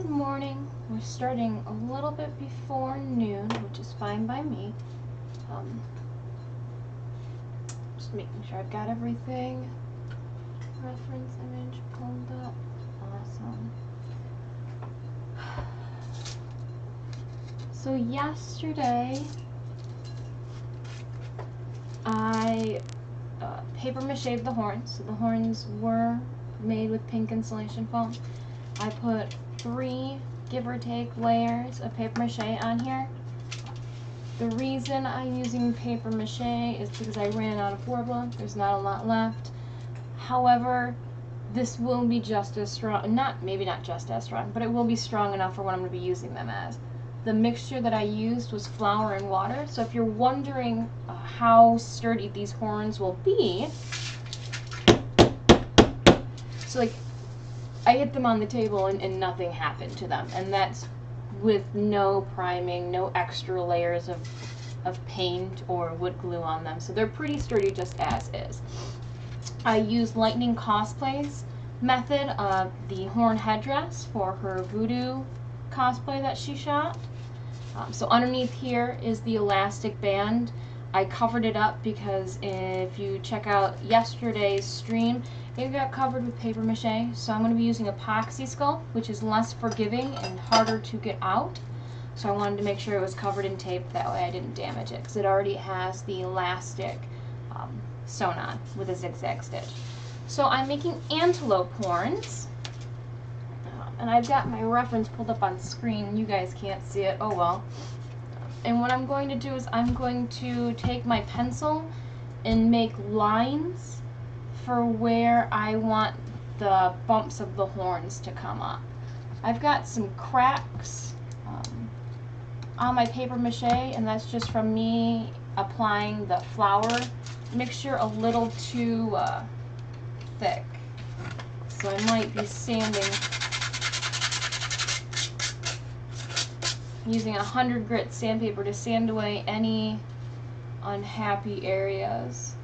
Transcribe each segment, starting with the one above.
Good morning. We're starting a little bit before noon, which is fine by me. Just making sure I've got everything. Reference image pulled up. Awesome. So yesterday, I paper maché'd the horns. So the horns were made with pink insulation foam. I put 3, give or take, layers of paper mache on here. The reason I'm using paper mache is because I ran out of Worbla. There's not a lot left. However, this will be just as strong, maybe not just as strong, but it will be strong enough for what I'm going to be using them as. The mixture that I used was flour and water, so if you're wondering how sturdy these horns will be, so like, I hit them on the table and nothing happened to them, and that's with no priming, no extra layers of paint or wood glue on them, so they're pretty sturdy just as is. I used Lightning Cosplay's method of the horn headdress for her voodoo cosplay that she shot. So underneath here is the elastic band. I covered it up because if you check out yesterday's stream, it got covered with paper mache. So I'm going to be using epoxy sculpt, which is less forgiving and harder to get out. So I wanted to make sure it was covered in tape, that way I didn't damage it, because it already has the elastic sewn on with a zigzag stitch. So I'm making antelope horns. And I've got my reference pulled up on screen. You guys can't see it. Oh well. And what I'm going to do is I'm going to take my pencil and make lines for where I want the bumps of the horns to come up. I've got some cracks on my paper mache, and that's just from me applying the flour mixture a little too thick. So I might be using 100 grit sandpaper to sand away any unhappy areas.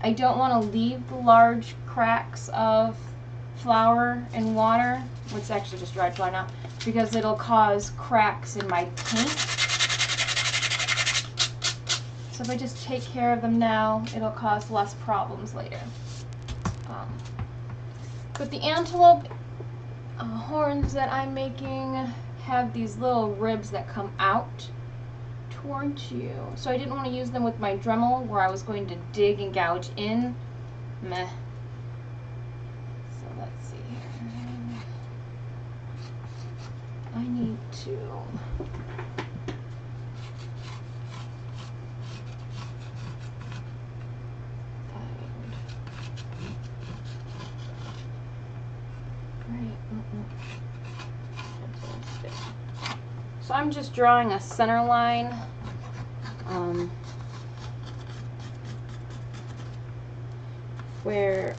I don't want to leave the large cracks of flour and water, it's actually just dried flour now, because it'll cause cracks in my paint. So if I just take care of them now, it'll cause less problems later. But the antelope horns that I'm making have these little ribs that come out towards you. So I didn't want to use them with my Dremel where I was going to dig and gouge in. Meh. So let's see here. I need to find So I'm just drawing a center line where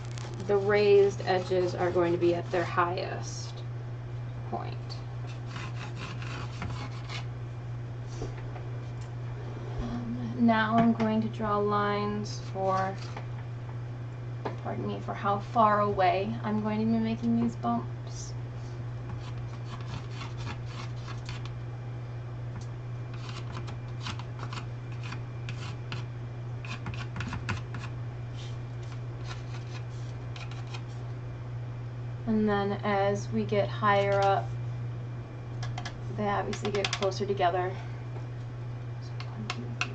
the raised edges are going to be at their highest point. Now I'm going to draw lines for, pardon me, for how far away I'm going to be making these bumps. And then as we get higher up, they obviously get closer together. So 1, 2, 3.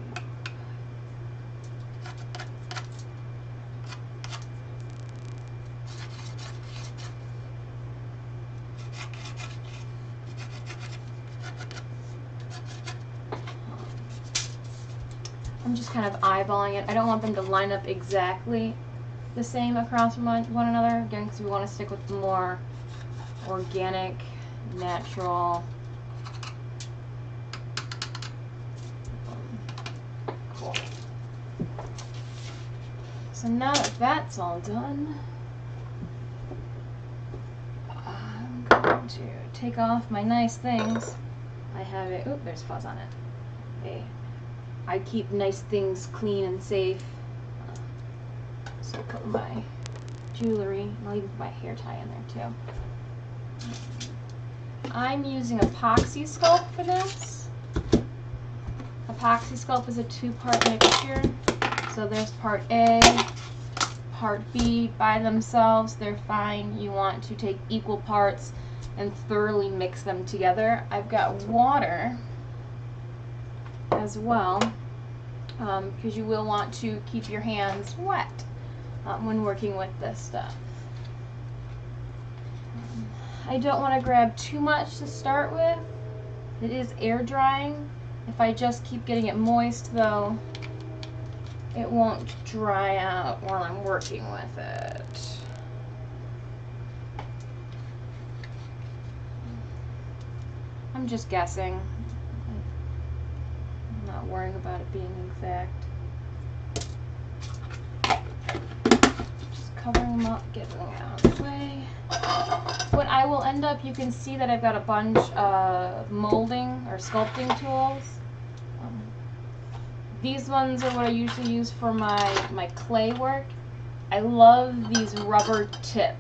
I'm just kind of eyeballing it. I don't want them to line up exactly the same across from one another, again, because we want to stick with the more organic, natural. Cool. So now that that's all done, I'm going to take off my nice things. I have a, oop, there's fuzz on it. I keep nice things clean and safe. So I'll put my jewelry, I'll even put my hair tie in there too. I'm using Epoxy Sculpt for this. Epoxy Sculpt is a 2-part mixture. So there's part A, part B by themselves. They're fine. You want to take equal parts and thoroughly mix them together. I've got water as well, because you will want to keep your hands wet when working with this stuff. I don't want to grab too much to start with. It is air drying. If I just keep getting it moist though, it won't dry out while I'm working with it. I'm just guessing. I'm not worrying about it being exact. Just covering them up, getting them out of the way. What I will end up, you can see that I've got a bunch of molding or sculpting tools. These ones are what I usually use for my clay work. I love these rubber tip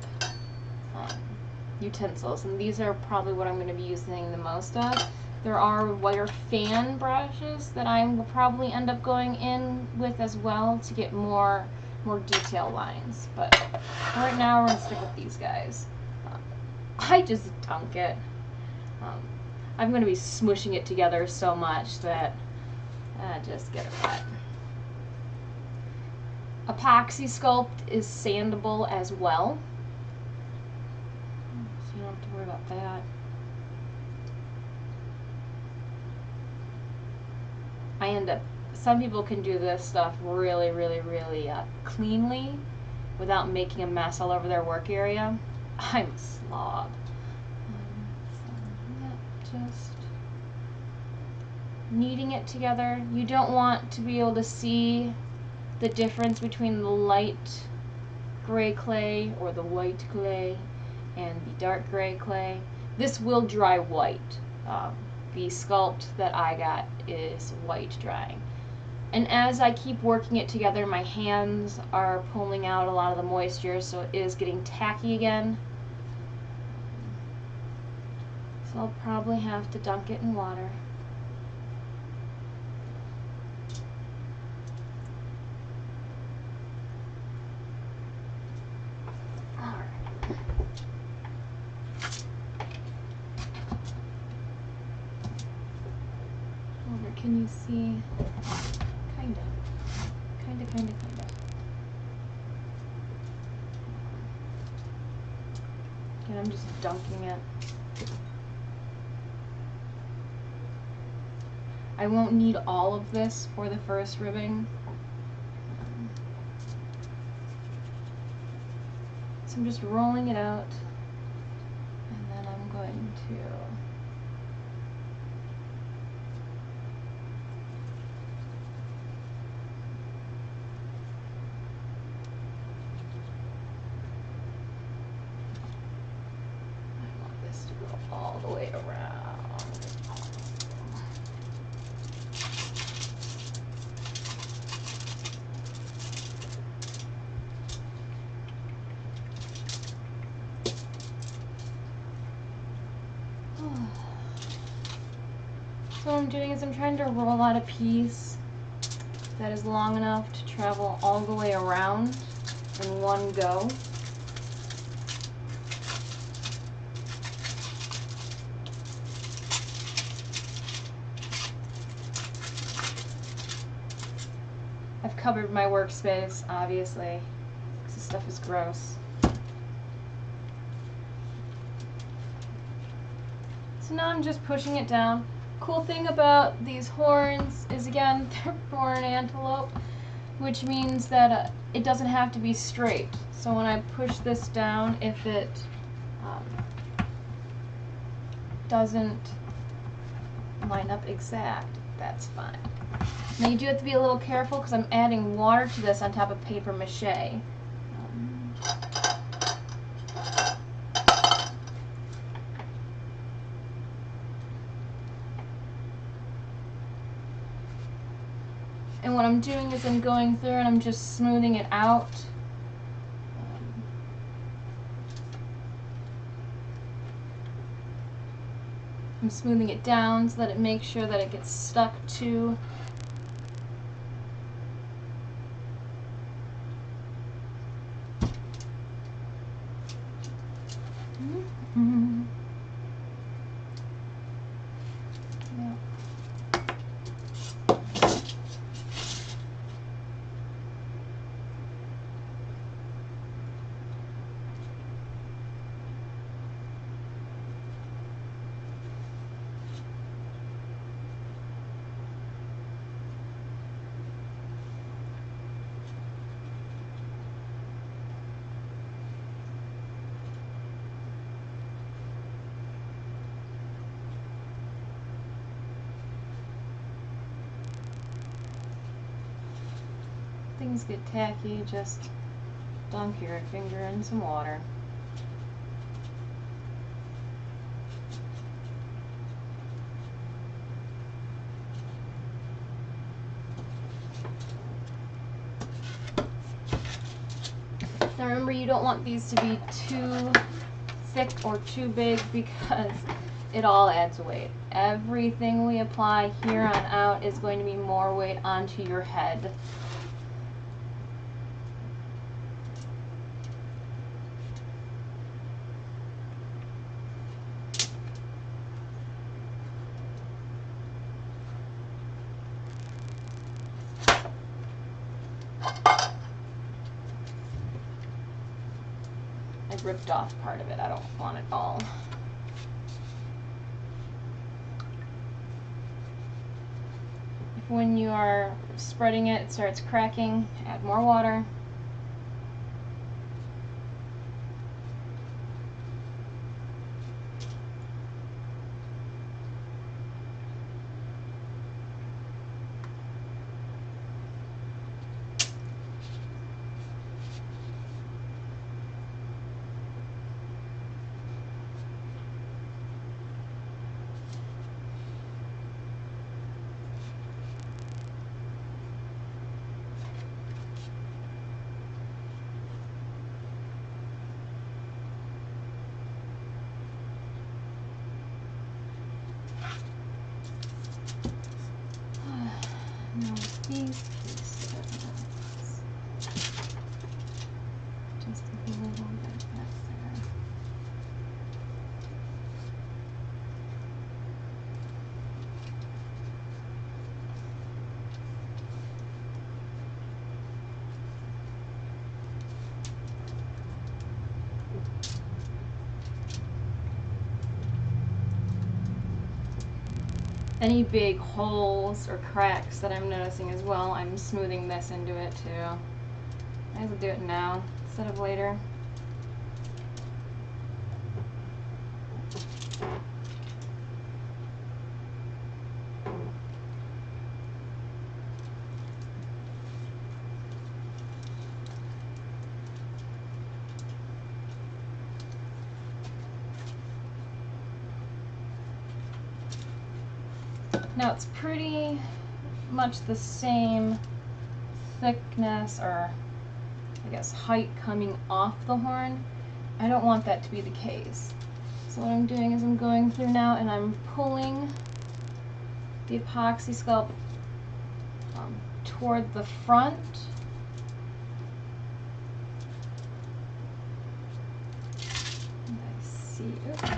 utensils, and these are probably what I'm going to be using the most of. There are wire fan brushes that I will probably end up going in with as well to get more detail lines. But right now we're going to stick with these guys. I just dunk it. I'm going to be smushing it together so much that just get it wet. Epoxy Sculpt is sandable as well, so you don't have to worry about that. I end up, some people can do this stuff really cleanly without making a mess all over their work area. I'm a slob. So just kneading it together. You don't want to be able to see the difference between the light gray clay or the white clay and the dark gray clay. This will dry white. The sculpt that I got is white drying. And as I keep working it together, my hands are pulling out a lot of the moisture, so it is getting tacky again. So I'll probably have to dunk it in water. Can you see? Kind of. And I'm just dunking it. I won't need all of this for the first ribbing. So I'm just rolling it out, and then I'm going to all the way around. So what I'm doing is I'm trying to roll out a piece that is long enough to travel all the way around in one go. I've covered my workspace, obviously, because this stuff is gross. So now I'm just pushing it down. Cool thing about these horns is, again, they're born antelope, which means that it doesn't have to be straight. So when I push this down, if it doesn't line up exact, that's fine. Now you do have to be a little careful because I'm adding water to this on top of paper mache. And what I'm doing is I'm going through and I'm just smoothing it out. I'm smoothing it down so that it makes sure that it gets stuck to things get tacky, just dunk your finger in some water. Now remember, you don't want these to be too thick or too big because it all adds weight. Everything we apply here on out is going to be more weight onto your head. I ripped off part of it. I don't want it all. If when you are spreading it, it starts cracking, add more water. Now these pieces, just a little bit back there. Any big holes or cracks that I'm noticing as well, I'm smoothing this into it too. I have to do it now instead of later. Now it's pretty much the same thickness, or I guess height, coming off the horn. I don't want that to be the case. So what I'm doing is I'm going through now and I'm pulling the epoxy sculpt toward the front. And I see, oops.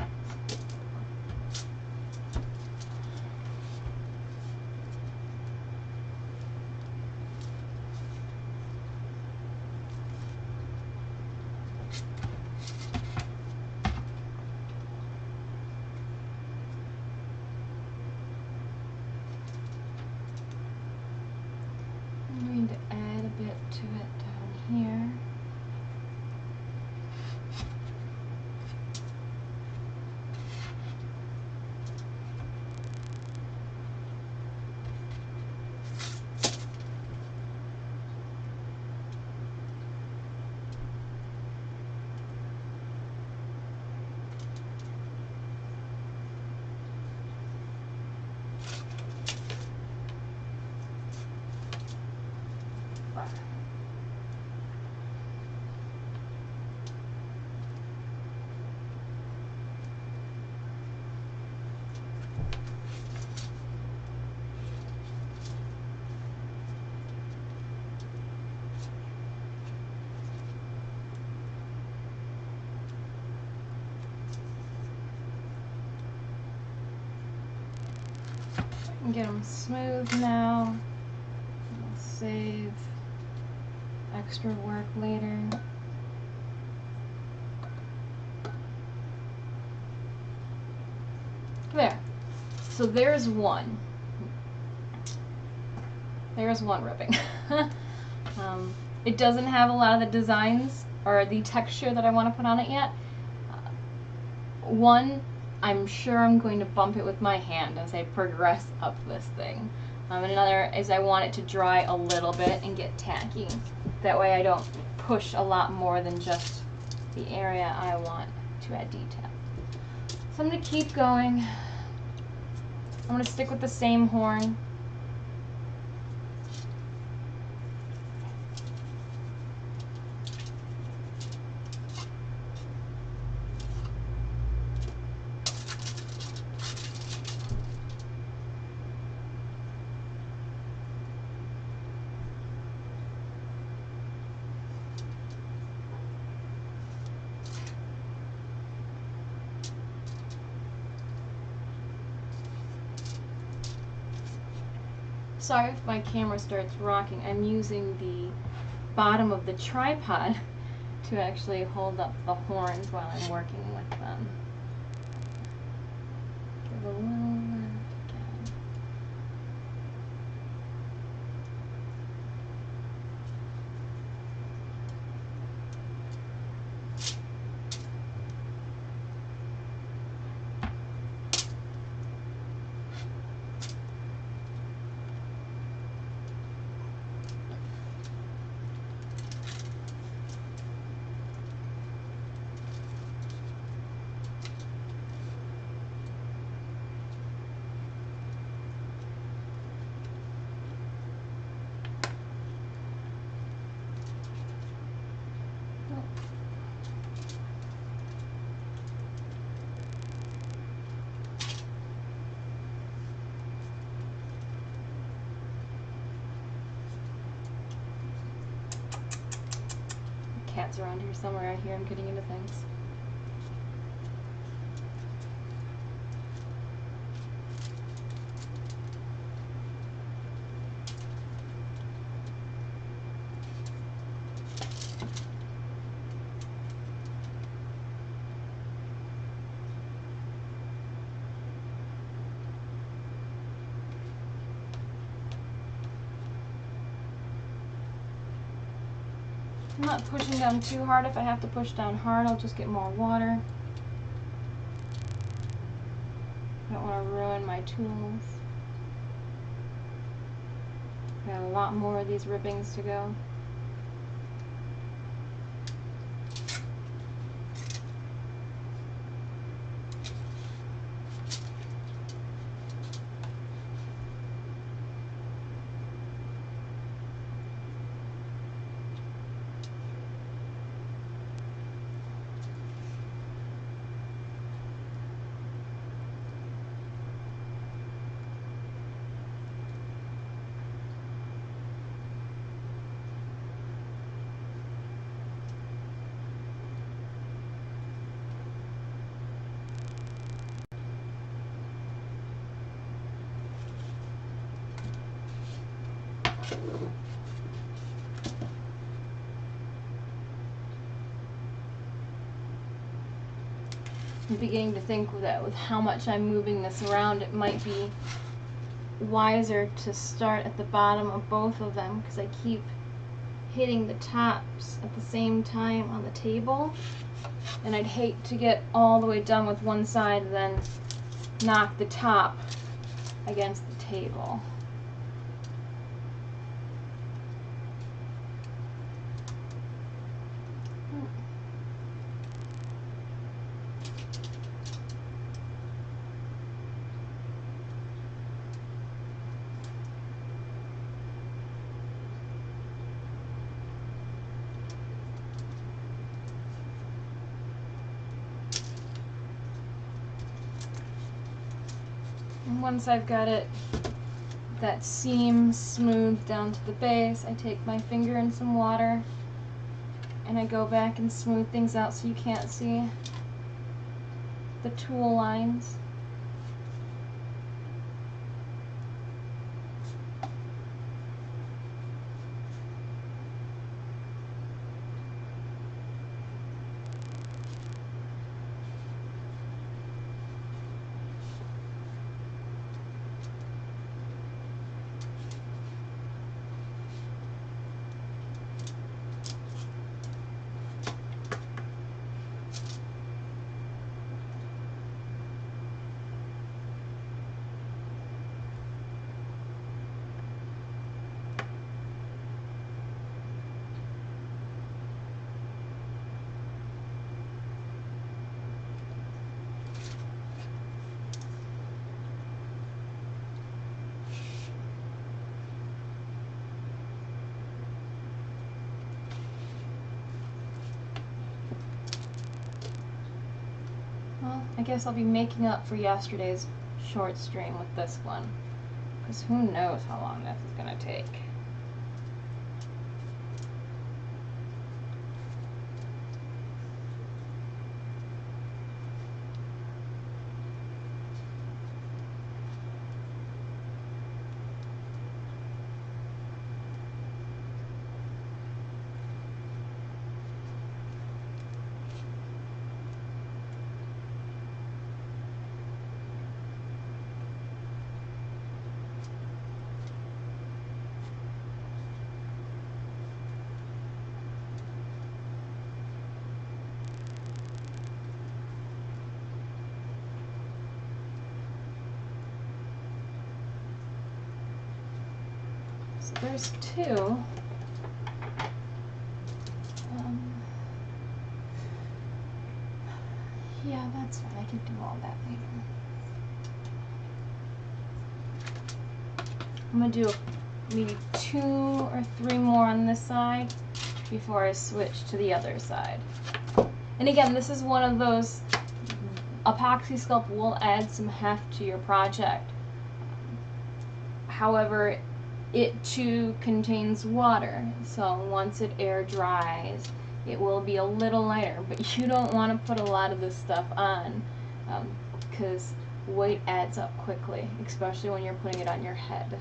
I'm going to add a bit to it down here. Get them smooth now. I'll save extra work later. There. So there's one. There's one ribbing. It doesn't have a lot of the designs or the texture that I want to put on it yet. One, I'm sure I'm going to bump it with my hand as I progress up this thing. And another is I want it to dry a little bit and get tacky. That way I don't push a lot more than just the area I want to add detail. So I'm going to keep going. I'm going to stick with the same horn. Sorry if my camera starts rocking. I'm using the bottom of the tripod to actually hold up the horns while I'm working with them. Give a little lift again. Cats around here somewhere. I hear him getting into things. I'm not pushing down too hard. If I have to push down hard, I'll just get more water. I don't want to ruin my tools. Got a lot more of these ribbings to go. I'm beginning to think that with how much I'm moving this around, it might be wiser to start at the bottom of both of them, because I keep hitting the tops at the same time on the table, and I'd hate to get all the way done with one side and then knock the top against the table. And once I've got it, that seam smoothed down to the base, I take my finger in some water and I go back and smooth things out so you can't see the tool lines. Well, I guess I'll be making up for yesterday's short stream with this one. Because who knows how long this is going to take. So there's two. Yeah, that's fine. I can do all that later. I'm gonna do maybe 2 or 3 more on this side before I switch to the other side. And again, this is one of those, epoxy sculpt will add some heft to your project. However, it too contains water, so once it air dries, it will be a little lighter, but you don't want to put a lot of this stuff on because weight adds up quickly, especially when you're putting it on your head.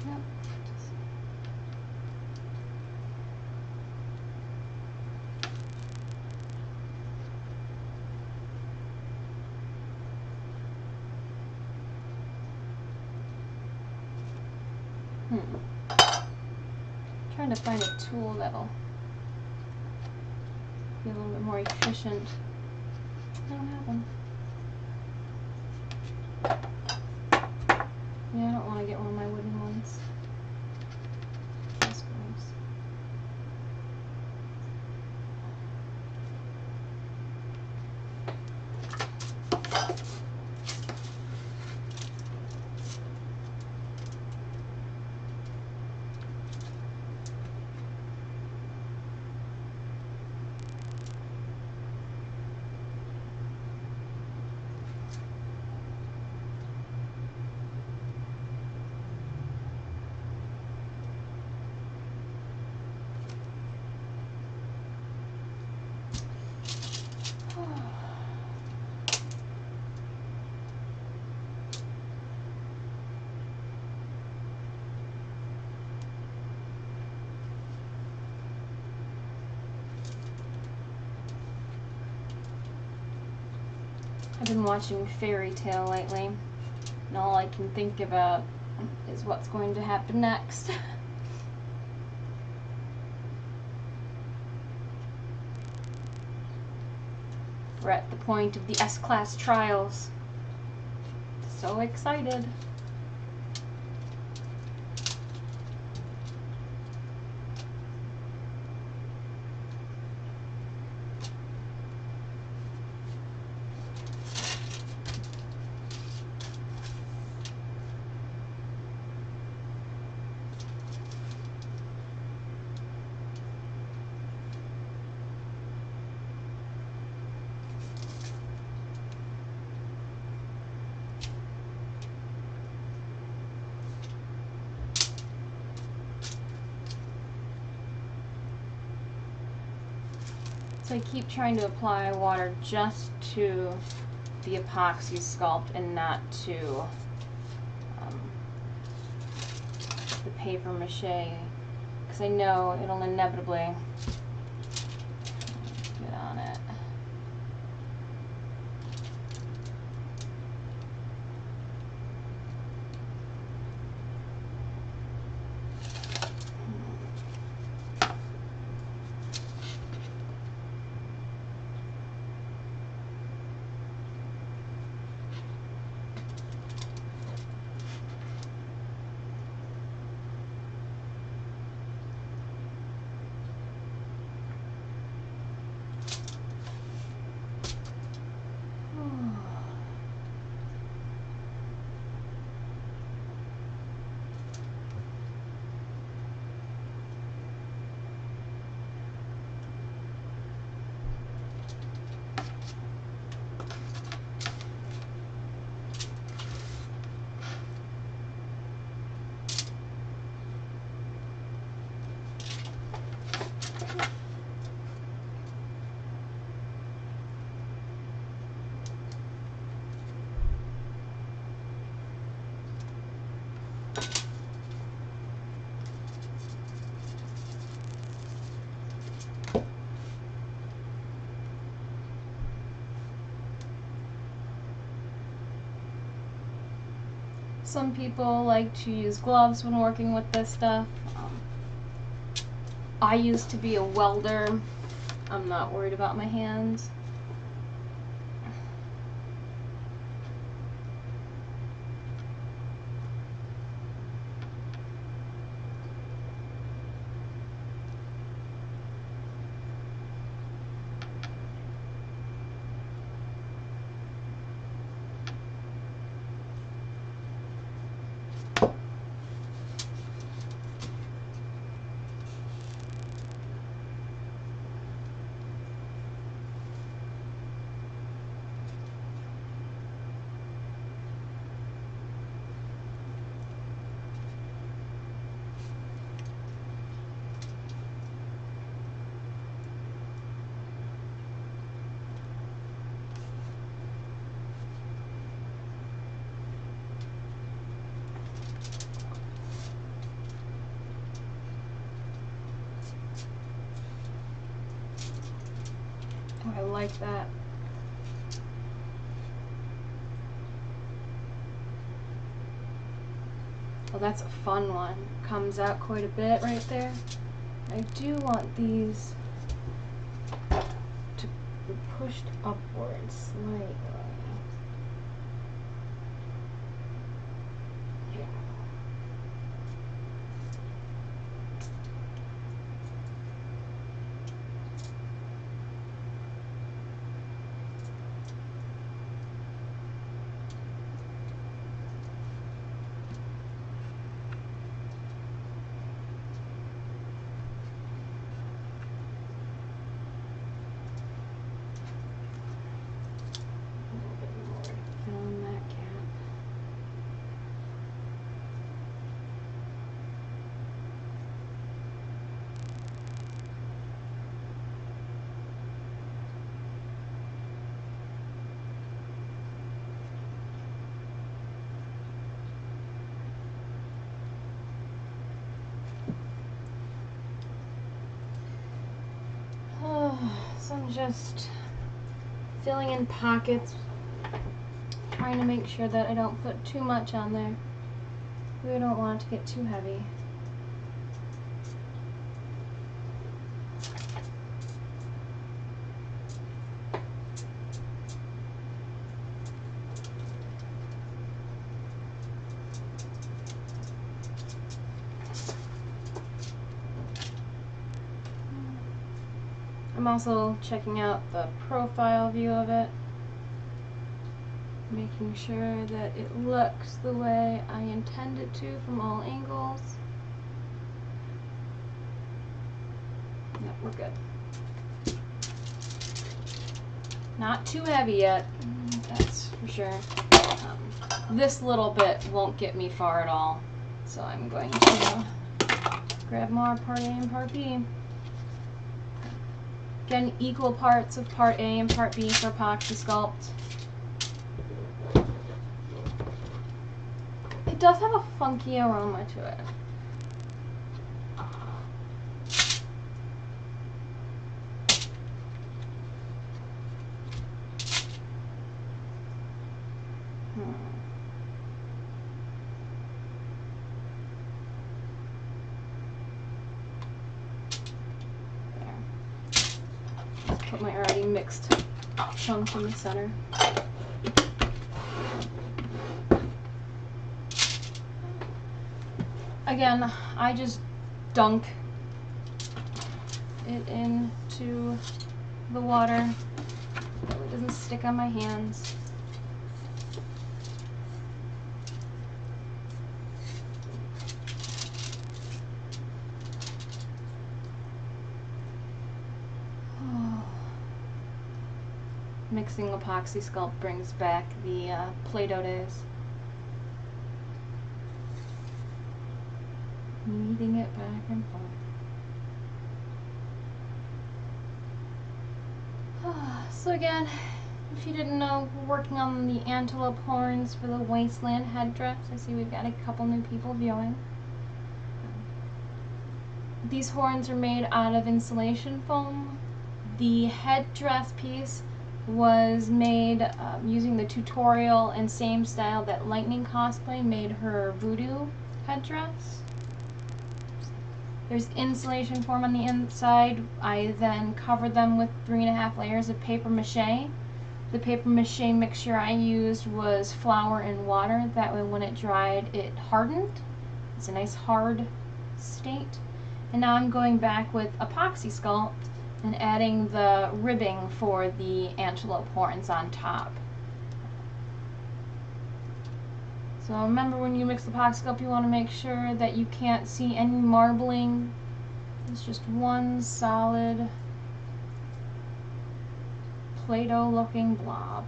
Yep. Trying to find a tool that'll be a little bit more efficient. I don't have one. Yeah, I don't want to get one of my wooden ones. That's gross. I've been watching Fairy Tale lately, and all I can think about is what's going to happen next. We're at the point of the S-Class trials. So excited. So I keep trying to apply water just to the epoxy sculpt and not to the paper mache, because I know it'll inevitably get on it. Some people like to use gloves when working with this stuff. I used to be a welder. I'm not worried about my hands. Oh, I like that. Well, that's a fun one. Comes out quite a bit right there. I do want these to be pushed upwards slightly. Yeah. So I'm just filling in pockets, trying to make sure that I don't put too much on there. We don't want it to get too heavy. I'm also checking out the profile view of it, making sure that it looks the way I intend it to from all angles. Yep, we're good. Not too heavy yet, that's for sure. This little bit won't get me far at all, so I'm going to grab more part A and part B. Again, equal parts of part A and part B for epoxy sculpt. It does have a funky aroma to it. Put my already mixed chunk in the center. Again, I just dunk it into the water so it doesn't stick on my hands. Mixing epoxy sculpt brings back the Play-Doh days. Kneading it back and forth. So again, if you didn't know, we're working on the antelope horns for the Wasteland Headdress. I see we've got a couple new people viewing. These horns are made out of insulation foam. The headdress piece was made using the tutorial and same style that Lightning Cosplay made her voodoo headdress. There's insulation foam on the inside. I then covered them with 3.5 layers of paper mache. The paper mache mixture I used was flour and water. That way when it dried, it hardened. It's a nice hard state. And now I'm going back with epoxy sculpt and adding the ribbing for the antelope horns on top. So remember, when you mix the epoxy sculpt, you want to make sure that you can't see any marbling. It's just one solid Play-Doh looking blob.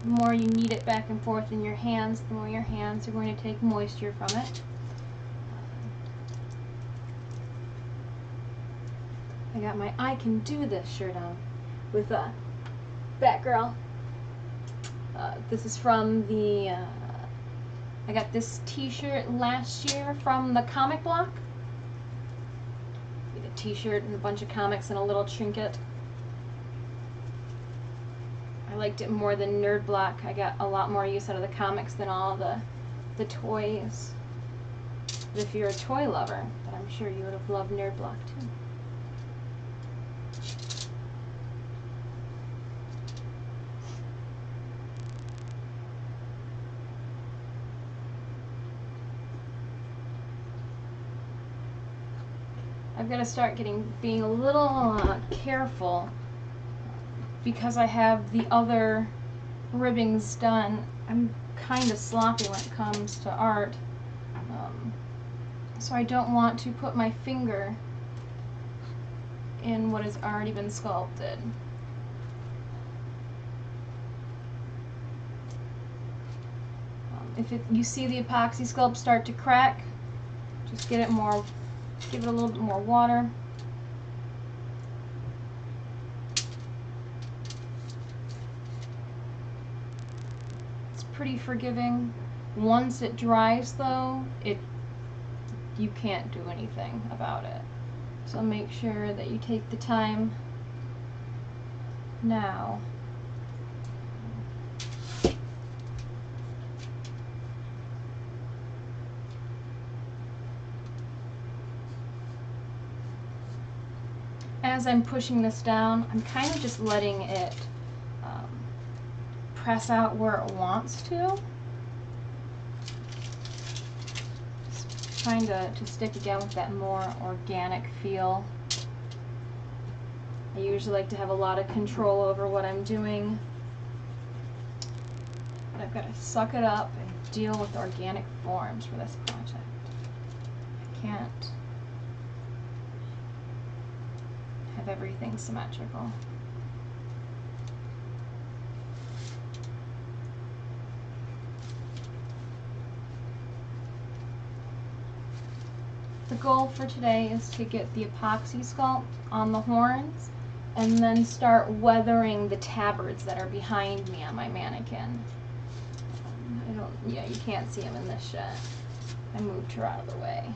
The more you knead it back and forth in your hands, the more your hands are going to take moisture from it. I got my I Can Do This shirt on with Batgirl. This is from the, I got this t-shirt last year from the comic block. A t-shirt and a bunch of comics and a little trinket. I liked it more than Nerd Block. I got a lot more use out of the comics than all the toys. But if you're a toy lover, then I'm sure you would have loved Nerd Block too. I've got to start being a little careful because I have the other ribbings done. I'm kind of sloppy when it comes to art, so I don't want to put my finger in what has already been sculpted. If you see the epoxy sculpt start to crack, just give it a little bit more water. It's pretty forgiving. Once it dries though, you can't do anything about it. So make sure that you take the time now. As I'm pushing this down, I'm kind of just letting it press out where it wants to. Just trying to stick again with that more organic feel. I usually like to have a lot of control over what I'm doing, but I've got to suck it up and deal with organic forms for this project. I can't have everything symmetrical. the goal for today is to get the epoxy sculpt on the horns and then start weathering the tabards that are behind me on my mannequin. Yeah, you can't see them in this shot. I moved her out of the way.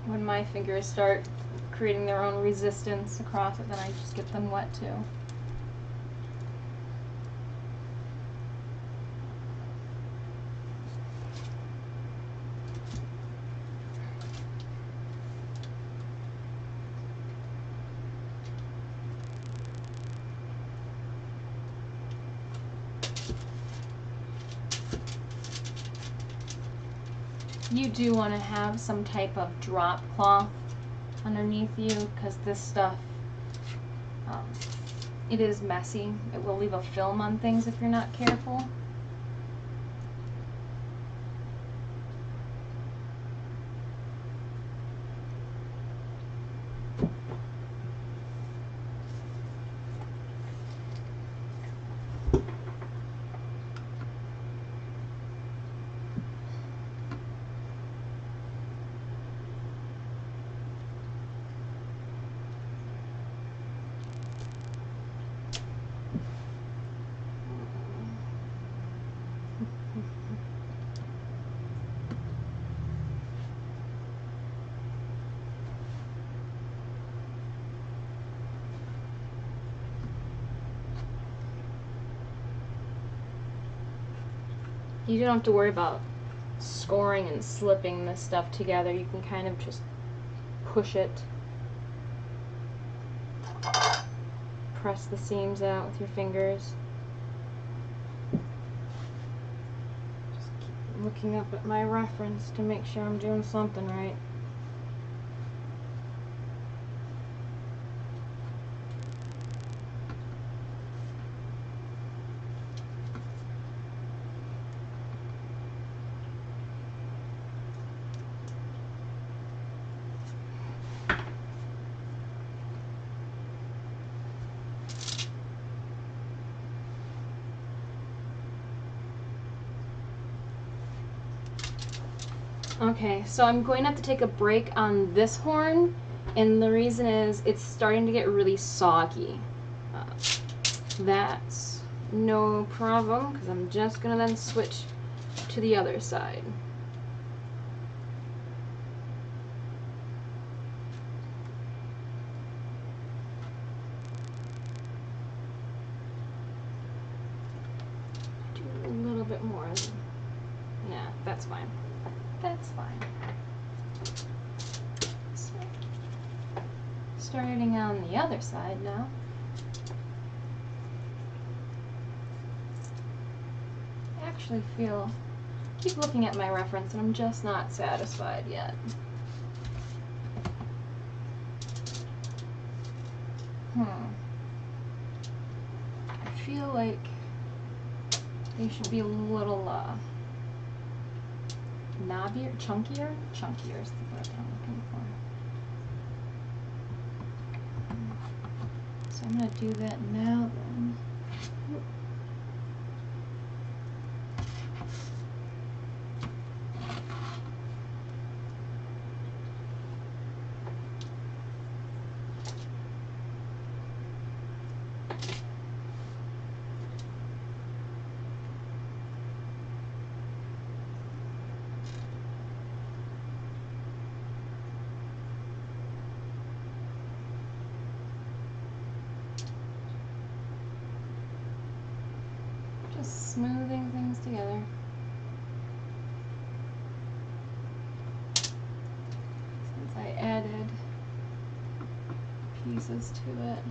When my fingers start creating their own resistance across it, then I just get them wet too. You do want to have some type of drop cloth underneath you because this stuff, it is messy. It will leave a film on things if you're not careful. You don't have to worry about scoring and slipping this stuff together. You can kind of just push it. Press the seams out with your fingers. Just keep looking up at my reference to make sure I'm doing something right. Okay, so I'm going to have to take a break on this horn, and the reason is it's starting to get really soggy. That's no problem, because I'm just going to then switch to the other side. Do a little bit more. Yeah, that's fine. That's fine. So, starting on the other side now. I actually keep looking at my reference and I'm just not satisfied yet. I feel like they should be a little, knobbier, chunkier? Chunkier is the word I'm looking for. So I'm going to do that now then. Smoothing things together. Since I added pieces to it.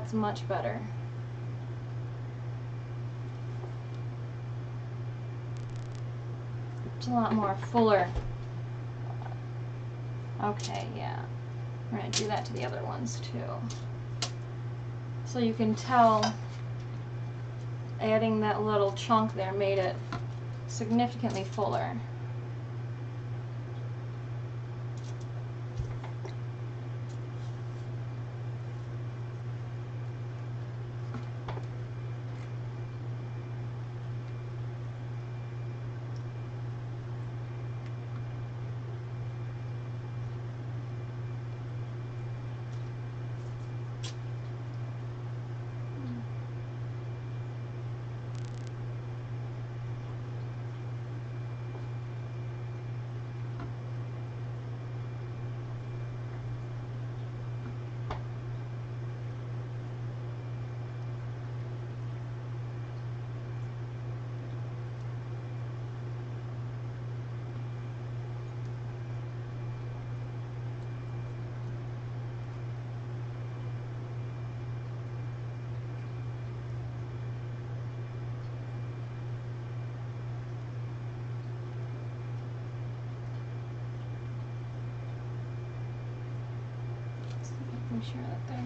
That's much better. It's a lot more fuller. Okay, yeah. We're going to do that to the other ones too. So you can tell adding that little chunk there made it significantly fuller. Share that there.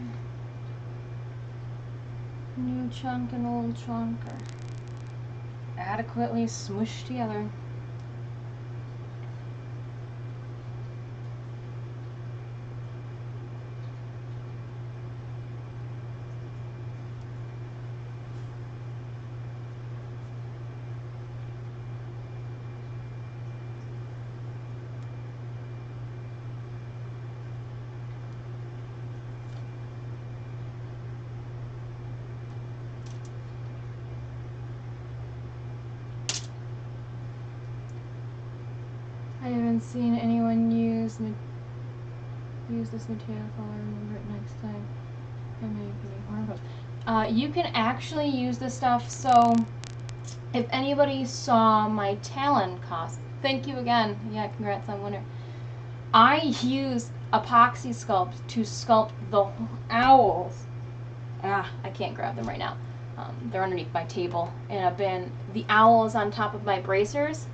New chunk and old chunk are adequately smushed together. I haven't seen anyone use this material, so I'll remember it next time. You can actually use this stuff, so if anybody saw my Talon cost, thank you again, yeah, congrats on winner. I use epoxy sculpt to sculpt the owls. I can't grab them right now. They're underneath my table in a bin. The owl is on top of my bracers.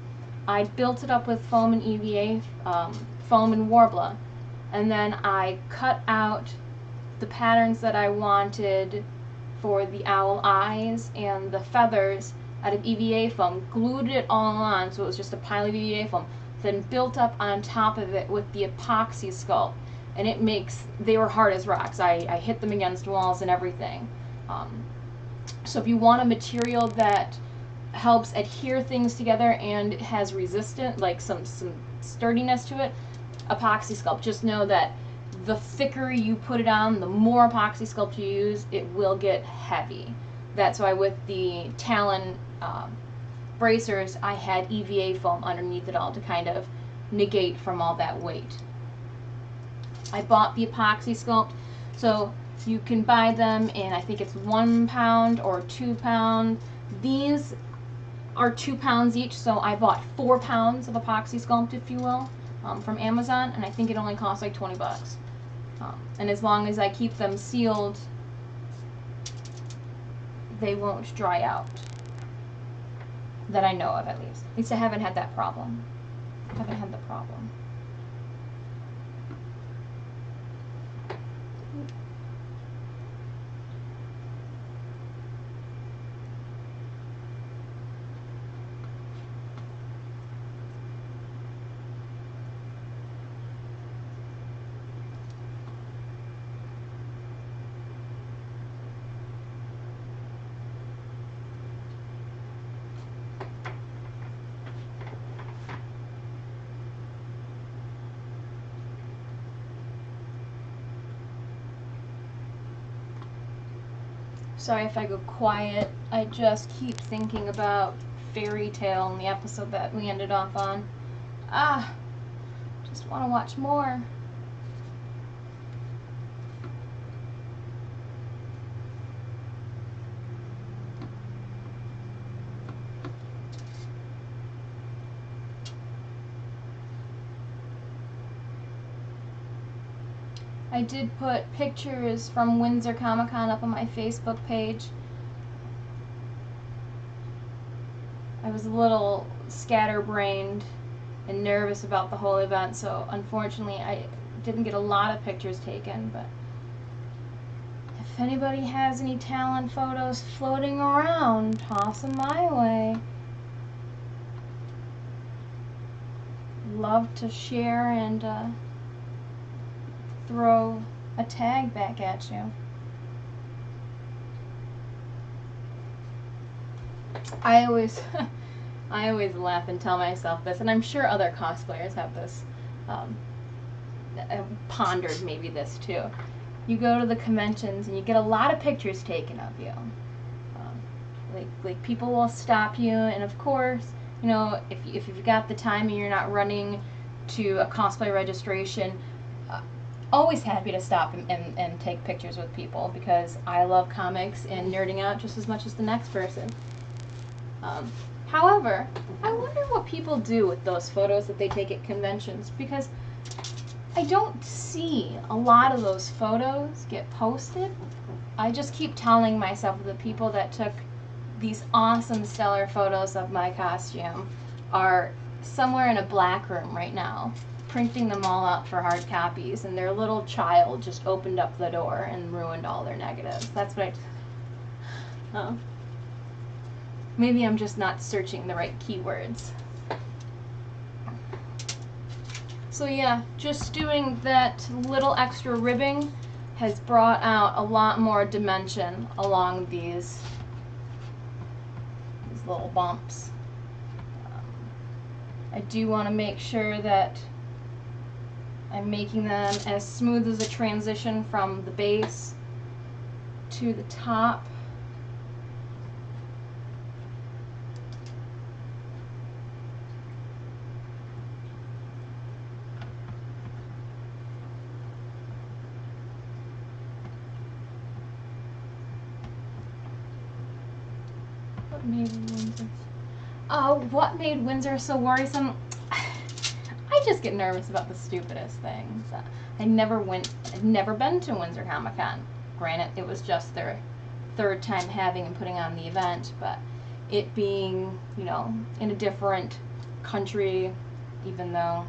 I built it up with foam and EVA, foam and Warbler, and then I cut out the patterns that I wanted for the owl eyes and the feathers out of EVA foam, glued it all on so it was just a pile of EVA foam, then built up on top of it with the epoxy sculpt, and it makes, they were hard as rocks. I hit them against walls and everything. So if you want a material that helps adhere things together and has resistant, like some sturdiness to it, epoxy sculpt. Just know that the thicker you put it on, the more epoxy sculpt you use, it will get heavy. That's why with the Talon bracers, I had EVA foam underneath it all to kind of negate from all that weight. I bought the epoxy sculpt, so you can buy them in, I think it's 1 pound or 2 pound. These are 2 pounds each, so I bought 4 pounds of epoxy sculpt, if you will, from Amazon, and I think it only costs like 20 bucks. And as long as I keep them sealed, they won't dry out. That I know of, at least. At least I haven't had that problem. I haven't had the problem. Sorry if I go quiet. I just keep thinking about Fairy Tale and the episode that we ended off on. Just want to watch more. I did put pictures from Windsor Comic Con up on my Facebook page. I was a little scatterbrained and nervous about the whole event, so unfortunately I didn't get a lot of pictures taken, but if anybody has any talent photos floating around, toss them my way. Love to share and throw a tag back at you. I always laugh and tell myself this, and I'm sure other cosplayers have this, pondered maybe this too. You go to the conventions and you get a lot of pictures taken of you. Like people will stop you, and of course, you know, if you've got the time and you're not running to a cosplay registration, always happy to stop and take pictures with people, because I love comics and nerding out just as much as the next person. However, I wonder what people do with those photos that they take at conventions, because I don't see a lot of those photos get posted. I just keep telling myself that the people that took these awesome stellar photos of my costume are somewhere in a black room right now, printing them all out for hard copies, and their little child just opened up the door and ruined all their negatives. That's what oh. Maybe I'm just not searching the right keywords. So yeah, just doing that little extra ribbing has brought out a lot more dimension along these little bumps. I do want to make sure that I'm making them as smooth as a transition from the base to the top. What made Windsor so worrisome? I just get nervous about the stupidest things. I'd never been to Windsor Comic Con. Granted, it was just their third time having and putting on the event, but it being, you know, in a different country, even though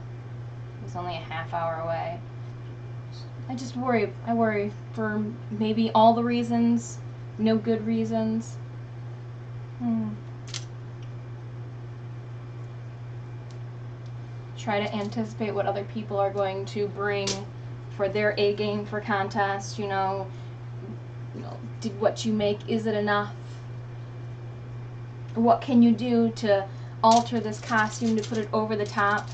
it was only a half-hour away, I just worry. I worry for maybe all the reasons, no good reasons. Try to anticipate what other people are going to bring for their A game for contests. You know, did what you make, is it enough? What can you do to alter this costume to put it over the top?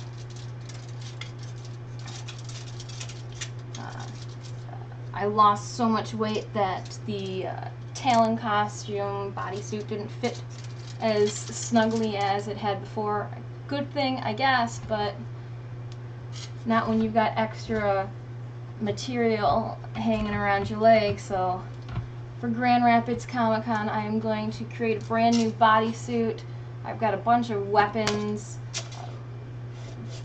I lost so much weight that the Talon costume bodysuit didn't fit as snugly as it had before. Good thing, I guess, but not when you've got extra material hanging around your leg. So for Grand Rapids Comic Con, I am going to create a brand new bodysuit. I've got a bunch of weapons.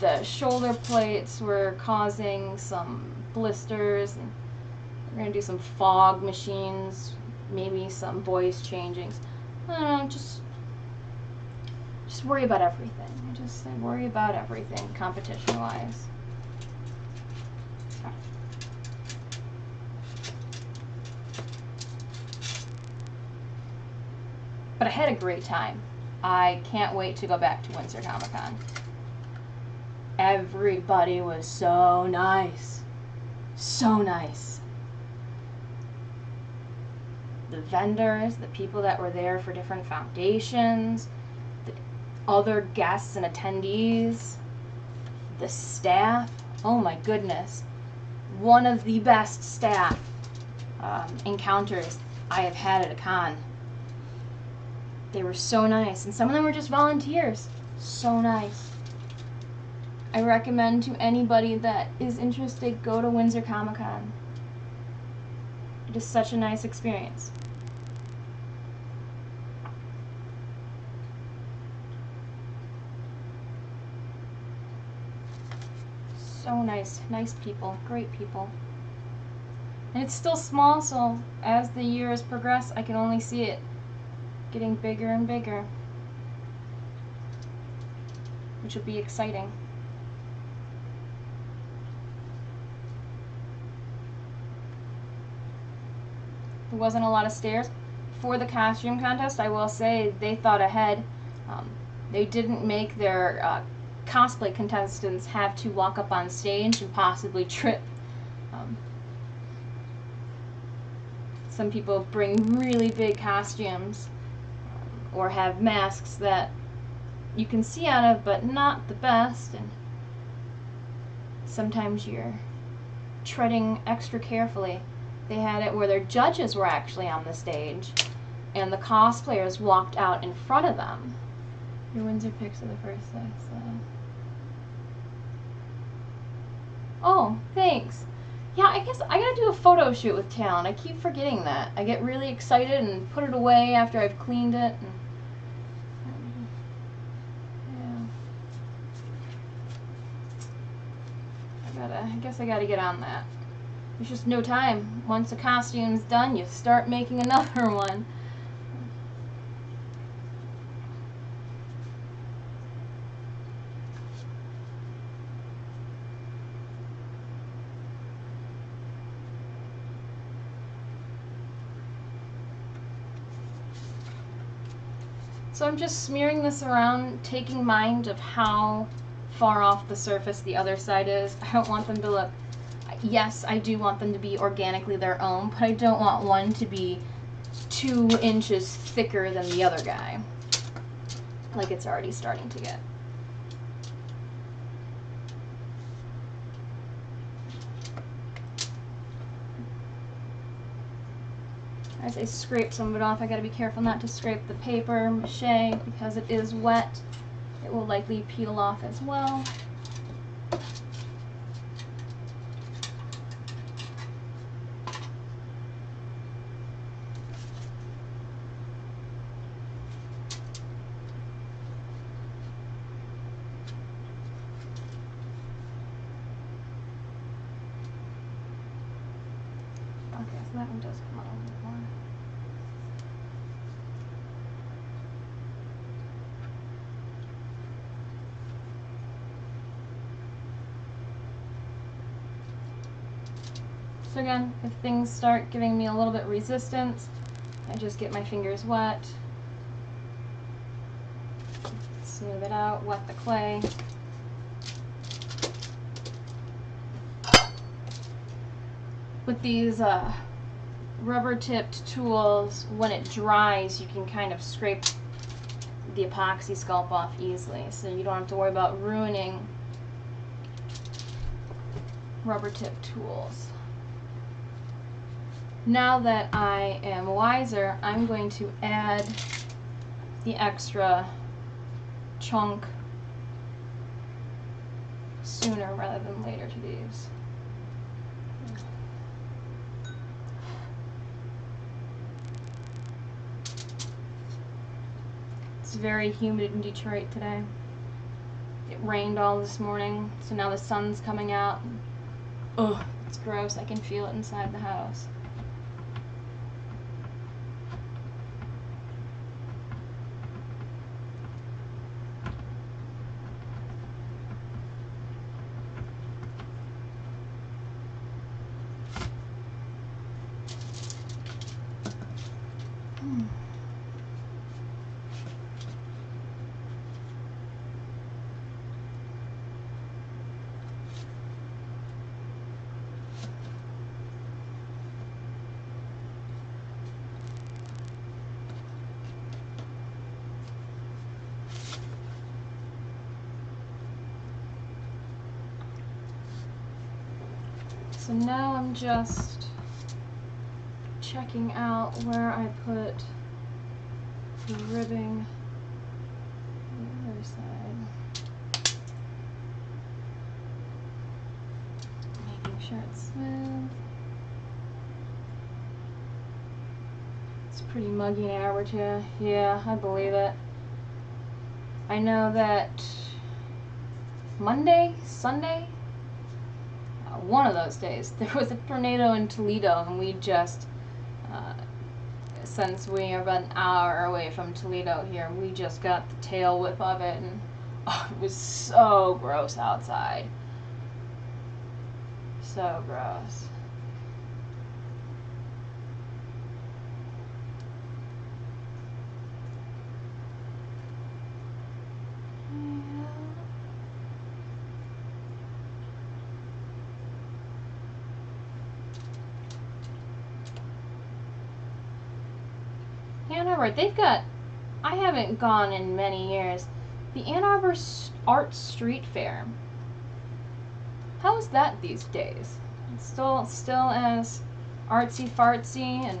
The shoulder plates were causing some blisters, and we're going to do some fog machines, maybe some voice changings. I don't know, just worry about everything. I worry about everything, competition-wise. But I had a great time. I can't wait to go back to Windsor Comic Con. Everybody was so nice. So nice. The vendors, the people that were there for different foundations, the other guests and attendees, the staff. Oh my goodness. One of the best staff encounters I have had at a con. They were so nice, and some of them were just volunteers. So nice. I recommend to anybody that is interested, go to Windsor Comic Con. It is such a nice experience. So nice. Nice people. Great people. And it's still small, so as the years progress, I can only see it getting bigger and bigger, which will be exciting. There wasn't a lot of stairs. For the costume contest, I will say they thought ahead. They didn't make their cosplay contestants have to walk up on stage and possibly trip. Some people bring really big costumes or have masks that you can see out of, but not the best, and sometimes you're treading extra carefully. They had it where their judges were actually on the stage, and the cosplayers walked out in front of them. Your Windsor picks are the first day, so. Oh, thanks. Yeah, I guess I gotta do a photo shoot with Talon. I keep forgetting that. I get really excited and put it away after I've cleaned it. And, yeah. I guess I gotta get on that. There's just no time. Once the costume's done, you start making another one. So I'm just smearing this around, taking mind of how far off the surface the other side is. I don't want them to look, yes, I do want them to be organically their own, but I don't want one to be 2 inches thicker than the other guy, like it's already starting to get. As I scrape some of it off, I gotta be careful not to scrape the paper mache because it is wet. It will likely peel off as well. Okay, so that one does come out a little more. So again, if things start giving me a little bit resistance, I just get my fingers wet, smooth it out, wet the clay. With these rubber-tipped tools, when it dries, you can kind of scrape the epoxy sculpt off easily, so you don't have to worry about ruining rubber-tipped tools. Now that I am wiser, I'm going to add the extra chunk sooner rather than later to these. It's very humid in Detroit today. It rained all this morning, so now the sun's coming out. Ugh, it's gross. I can feel it inside the house. So now I'm just checking out where I put the ribbing on the other side. Making sure it's smooth. It's pretty muggy in Alberta. Yeah, I believe it. I know that Monday, Sunday, one of those days, there was a tornado in Toledo, and we just, since we are about an hour away from Toledo here, we just got the tail whip of it, and oh, it was so gross outside. So gross. Ann Arbor, they've got, I haven't gone in many years, the Ann Arbor Art Street Fair. How is that these days? It's still as artsy fartsy and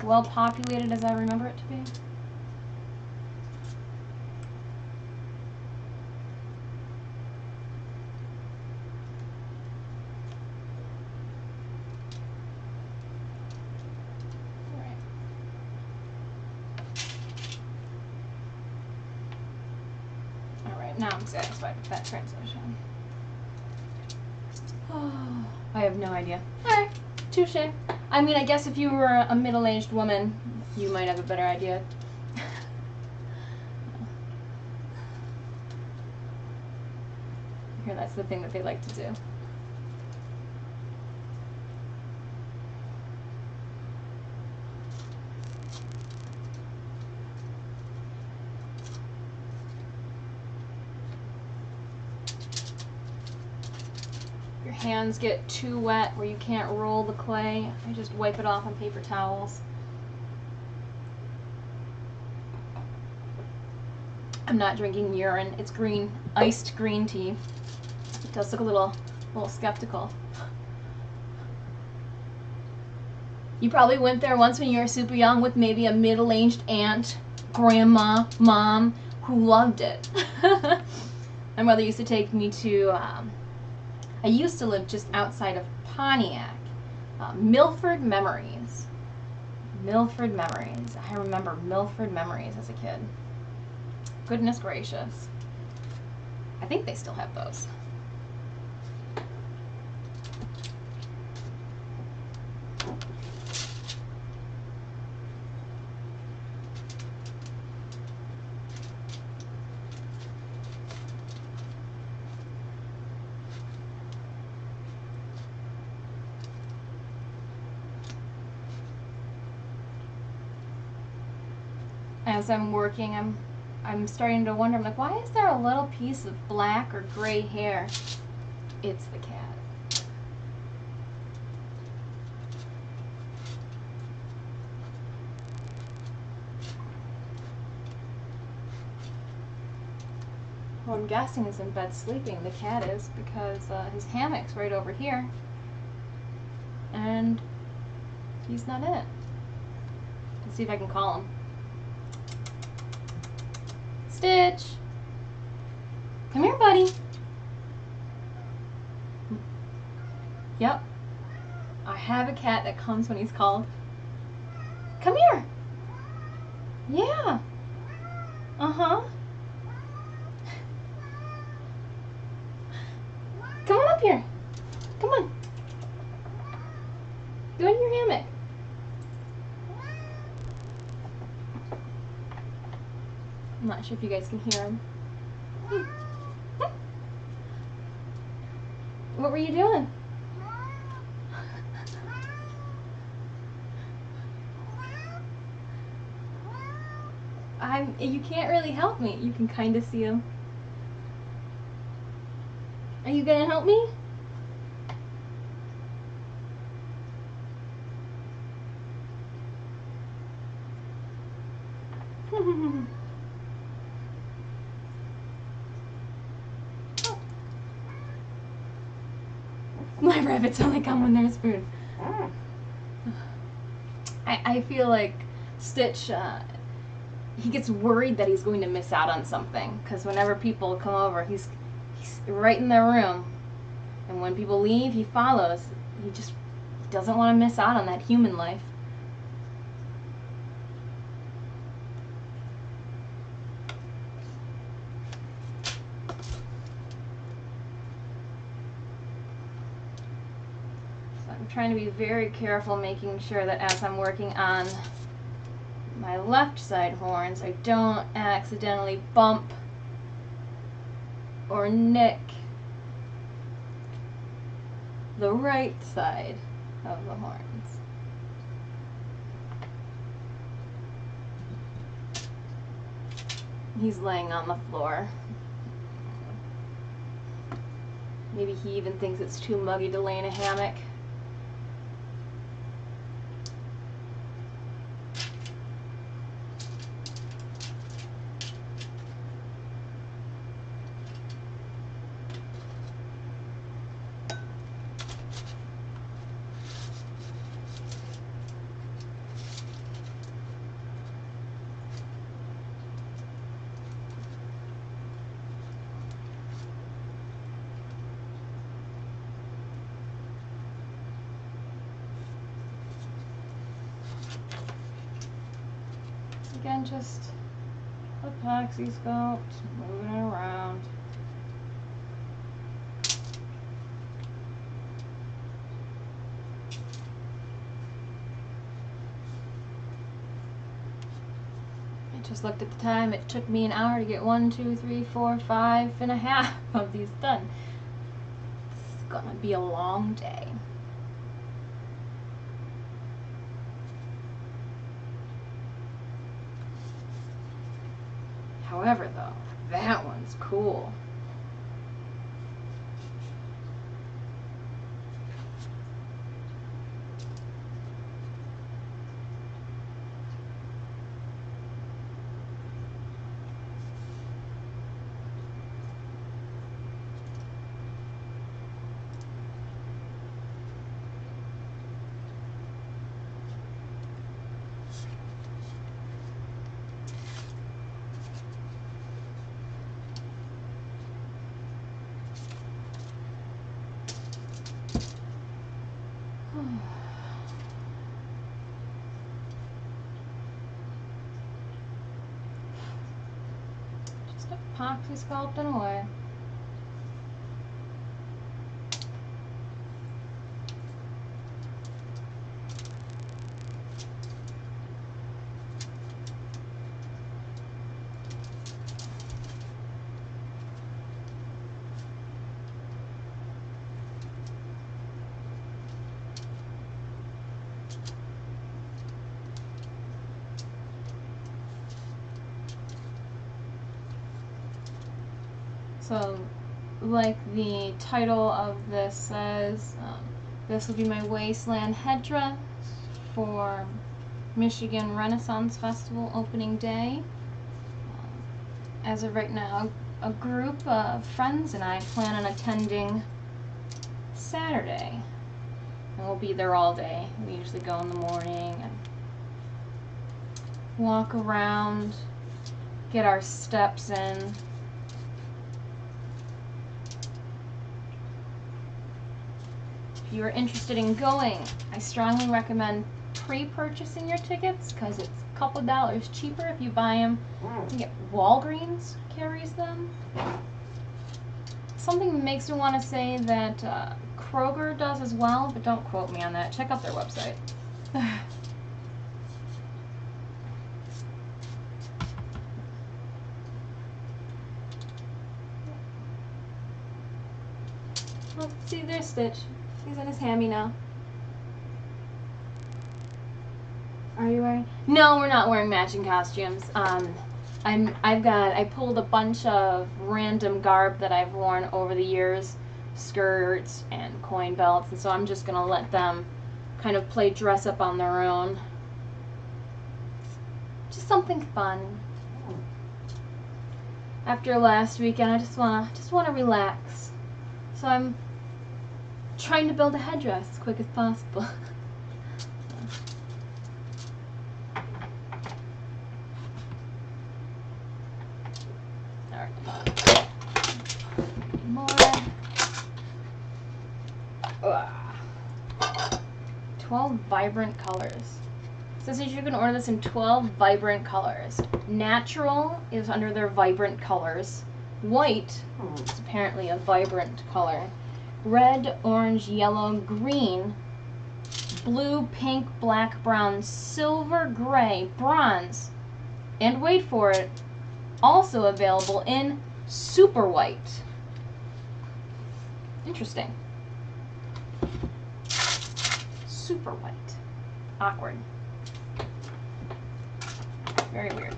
well populated as I remember it to be? Now I'm satisfied with that transition. Oh, I have no idea. Alright, touche. I mean, I guess if you were a middle-aged woman, you might have a better idea. Here, that's the thing that they like to do. Hands get too wet where you can't roll the clay, I just wipe it off on paper towels. I'm not drinking urine, it's green, iced green tea. It does look a little skeptical. You probably went there once when you were super young with maybe a middle-aged aunt, grandma, mom, who loved it. My mother used to take me to I used to live just outside of Pontiac. Milford Memories. Milford Memories. I remember Milford Memories as a kid. Goodness gracious. I think they still have those. As I'm working, I'm starting to wonder, I'm like, why is there a little piece of black or gray hair? It's the cat. Well, I'm guessing he's in bed sleeping. The cat is, because his hammock's right over here. And he's not in it. Let's see if I can call him. Stitch! Come here, buddy. Yep. I have a cat that comes when he's called. Come here! Yeah! Uh-huh. Come on up here. Come on. Go in your hammock. I'm not sure if you guys can hear him. What were you doing? You can't really help me. You can kind of see him. Are you gonna help me? My rabbits only come when there's food. I feel like Stitch, he gets worried that he's going to miss out on something, because whenever people come over, he's right in their room, and when people leave, he follows. He doesn't want to miss out on that human life. I'm trying to be very careful, making sure that as I'm working on my left side horns, I don't accidentally bump or nick the right side of the horns. He's laying on the floor. Maybe he even thinks it's too muggy to lay in a hammock. Again, just epoxy sculpt, moving it around. I just looked at the time. It took me an hour to get 1, 2, 3, 4, 5.5 of these done. It's gonna be a long day. However, though, that one's cool. Just epoxy sculpting away. So, like the title of this says, this will be my Wasteland Headdress for Michigan Renaissance Festival opening day. As of right now, a group of friends and I plan on attending Saturday. And we'll be there all day. We usually go in the morning and walk around, get our steps in. If you are interested in going, I strongly recommend pre-purchasing your tickets because it's a couple dollars cheaper if you buy them. You get Walgreens carries them. Something makes me want to say that Kroger does as well, but don't quote me on that. Check out their website. Let's see their Stitch. He's in his hammy now. Are you wearing? No, we're not wearing matching costumes. I pulled a bunch of random garb that I've worn over the years, skirts and coin belts, and so I'm just gonna let them kind of play dress up on their own. Just something fun. After last weekend, I just wanna relax. So I'm trying to build a headdress as quick as possible. More. 12 vibrant colors. It says that you can order this in 12 vibrant colors. Natural is under their vibrant colors. White is apparently a vibrant color. Red, orange, yellow, green blue, pink, black, brown, silver, gray, bronze, and wait for it, also available in super white. Interesting. Super white. Awkward. Very weird.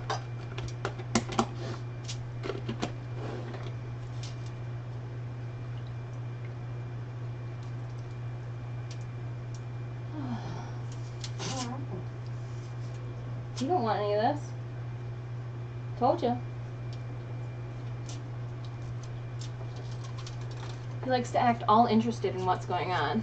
You don't want any of this. Told you. He likes to act all interested in what's going on.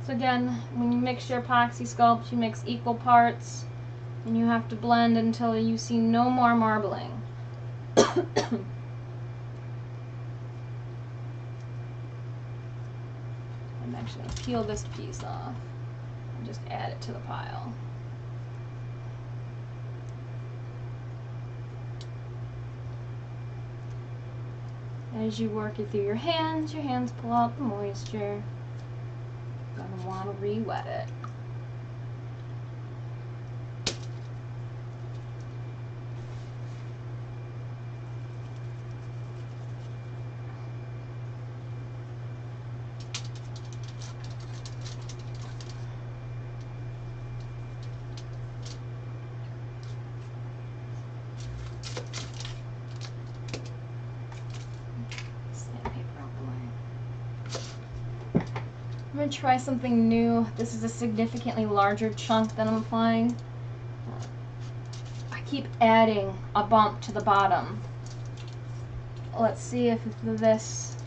So again, when you mix your epoxy sculpt, you mix equal parts, and you have to blend until you see no more marbling. I'm actually going to peel this piece off and just add it to the pile. As you work it through your hands pull out the moisture. You're going to want to re-wet it. I'm going to try something new. This is a significantly larger chunk that I'm applying. I keep adding a bump to the bottom. Let's see if this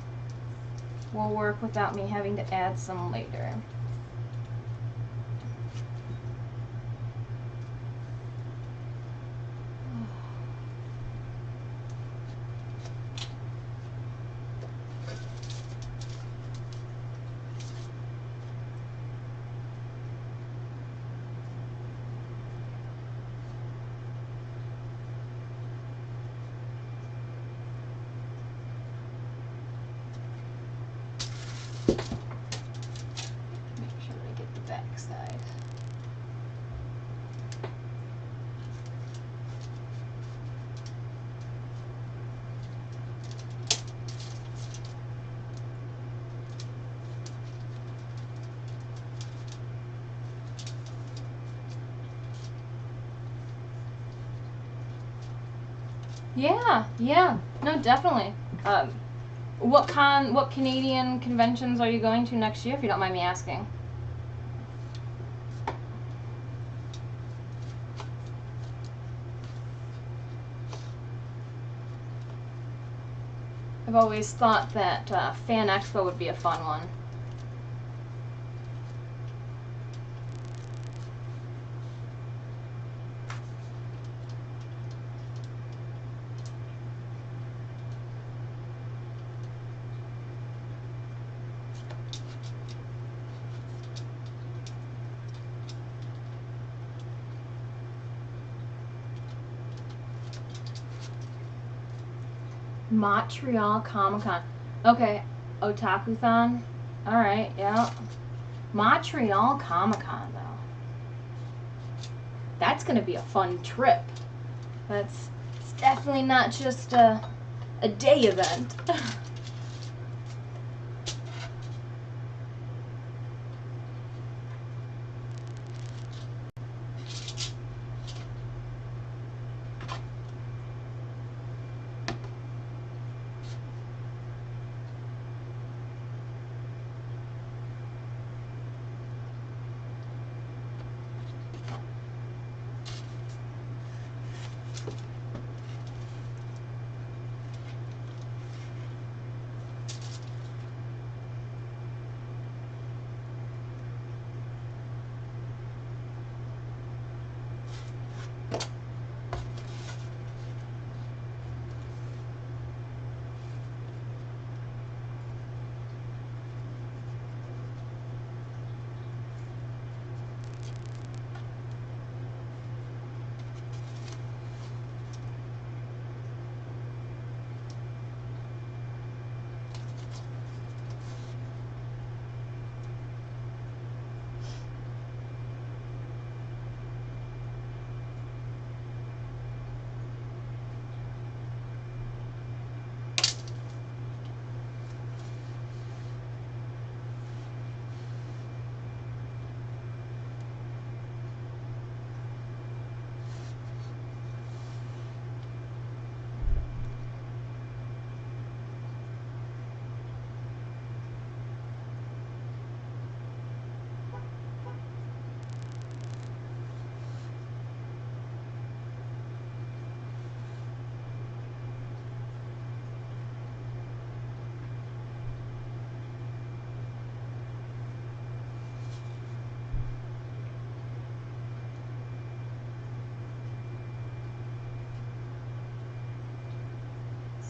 will work without me having to add some later. Yeah, no, definitely. What Canadian conventions are you going to next year, if you don't mind me asking? I've always thought that Fan Expo would be a fun one. Montreal Comic-Con. Okay, Otaku-thon. Alright, yeah. Montreal Comic-Con, though. That's gonna be a fun trip. It's definitely not just a day event.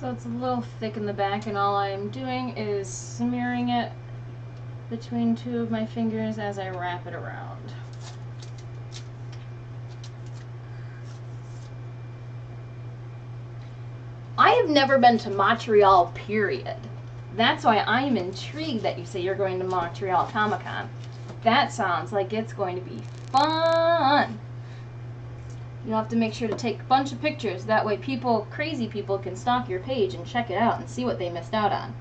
So it's a little thick in the back, and all I'm doing is smearing it between two of my fingers as I wrap it around. I have never been to Montreal, period. That's why I'm intrigued that you say you're going to Montreal Comic-Con. That sounds like it's going to be fun. You'll have to make sure to take a bunch of pictures. That way people, crazy people, can stalk your page and check it out and see what they missed out on.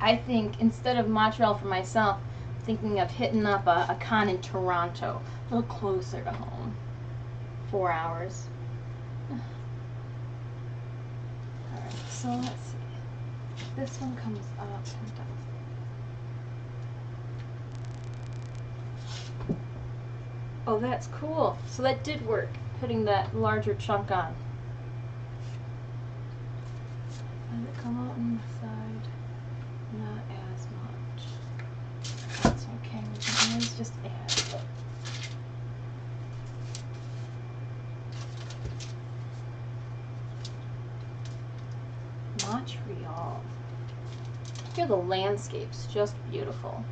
I think instead of Montreal for myself, I'm thinking of hitting up a con in Toronto, a little closer to home. 4 hours. Alright, so let's see. This one comes up and down. Oh, that's cool. So that did work, putting that larger chunk on. And it come out on the side. Not as much. That's okay. We can always just add it. Montreal. Here the landscape's just beautiful.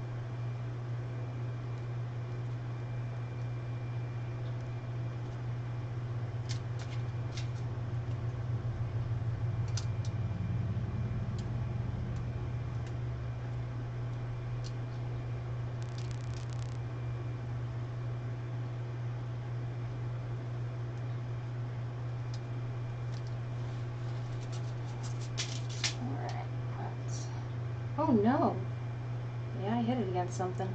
Oh no. Yeah, I hit it against something.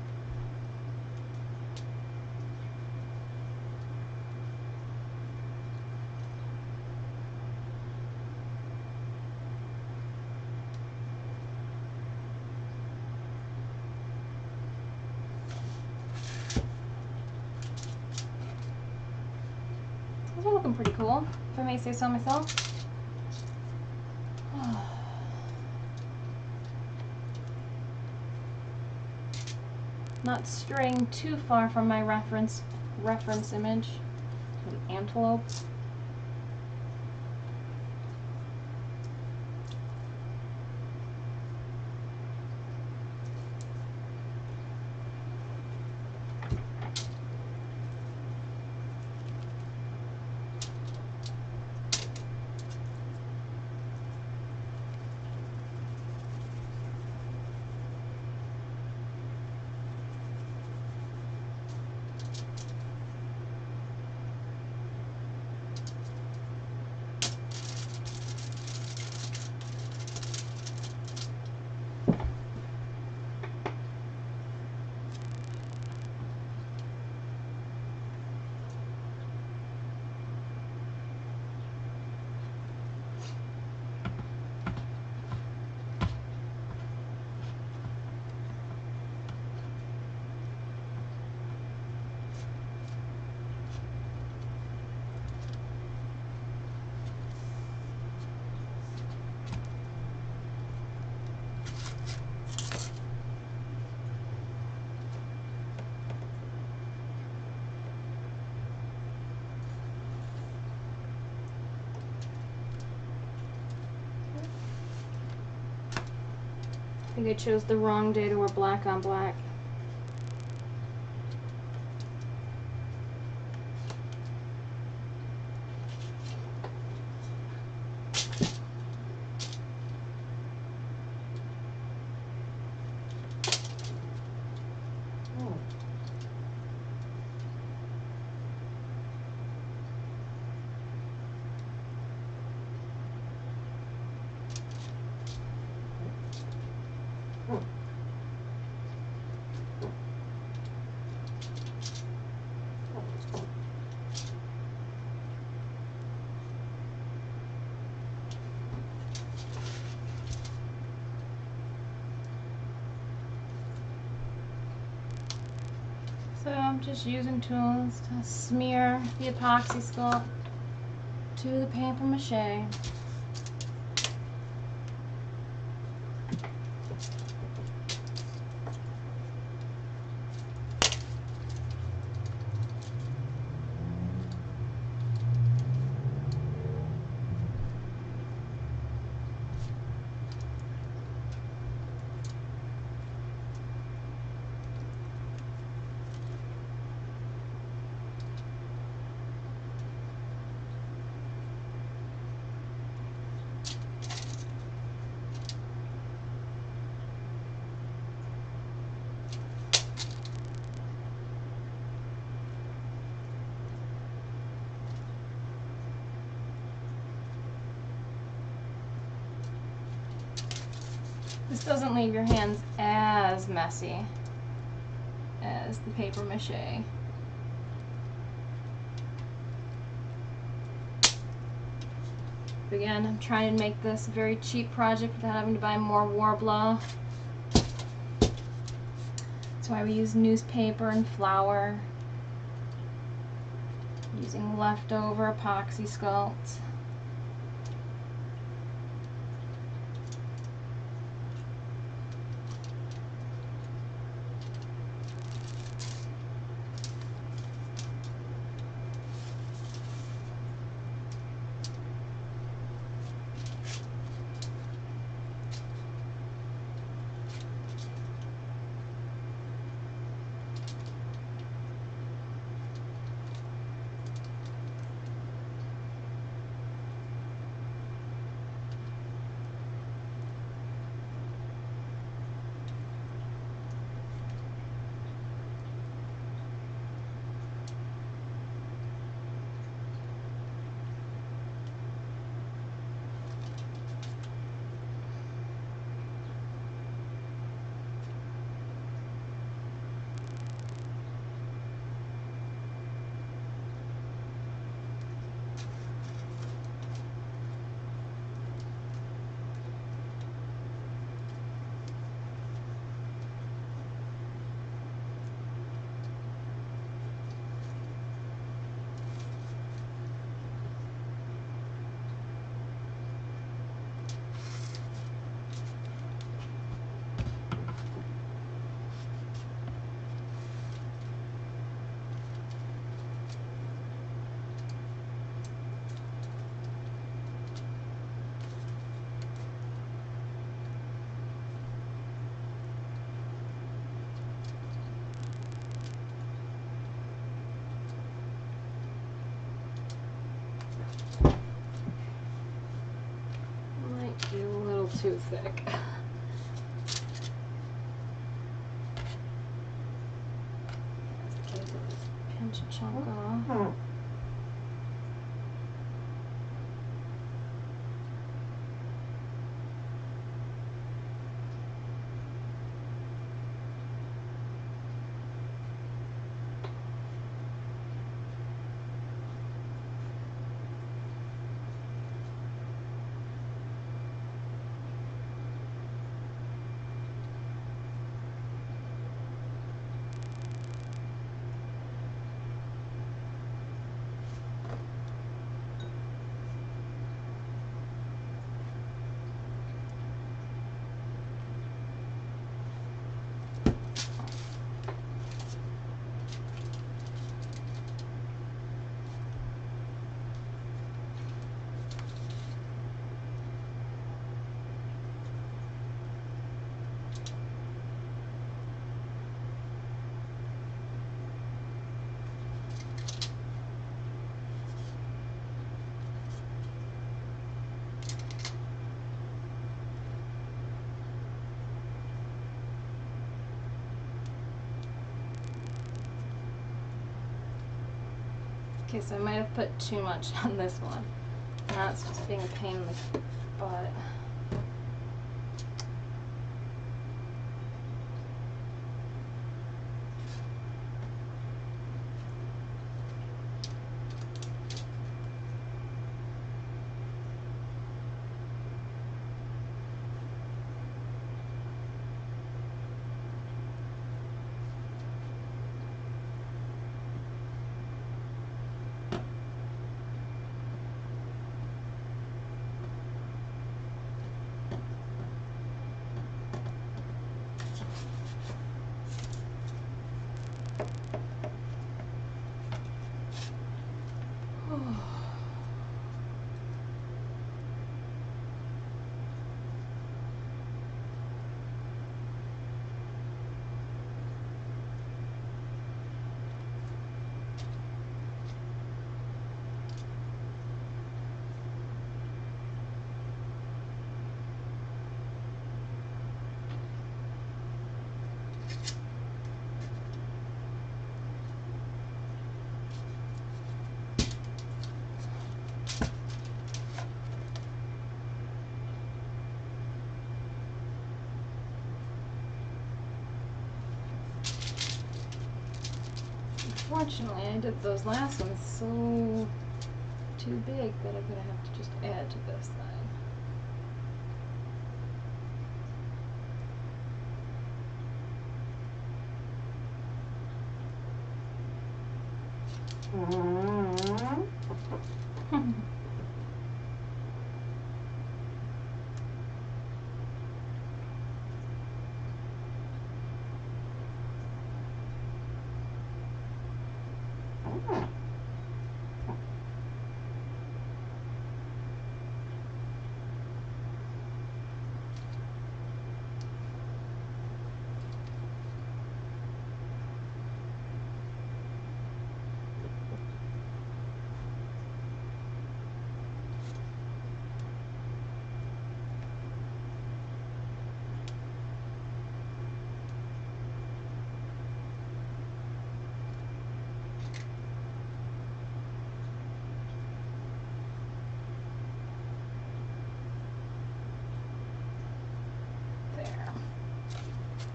Those are looking pretty cool, if I may say so myself. Not straying too far from my reference image. An antelope. I think I chose the wrong day to wear black on black. So I'm just using tools to smear the epoxy sculpt. to the paper mache. This doesn't leave your hands as messy as the paper mache. Again, I'm trying to make this a very cheap project without having to buy more Worbla. That's why we use newspaper and flour. Using leftover epoxy sculpts. Too thick. Pinch a chunk off. Okay, so I might have put too much on this one. Now it's just being a pain in the butt. Unfortunately, I did those last ones so too big that I'm gonna have to just add to this thing.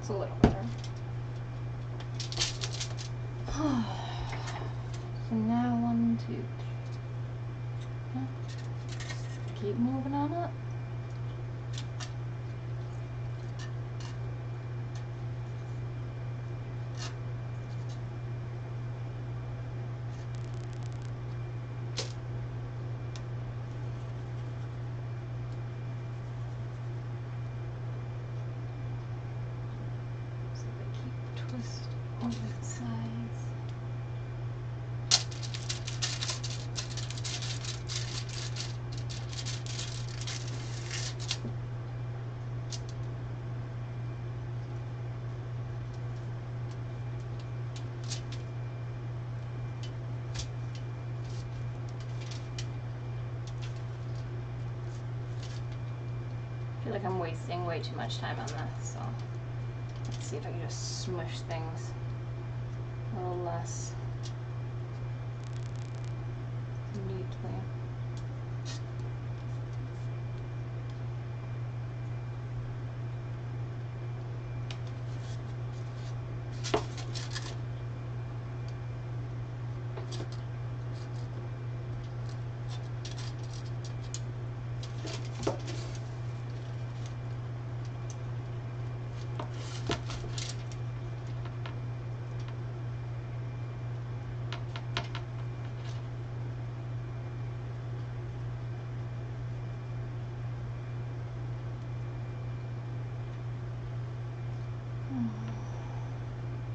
It's a little better. So now 1, 2, 3. Huh? Keep moving on up. Twist on the sides. I feel like I'm wasting way too much time on this, so let's see if I can just smush things a little less neatly.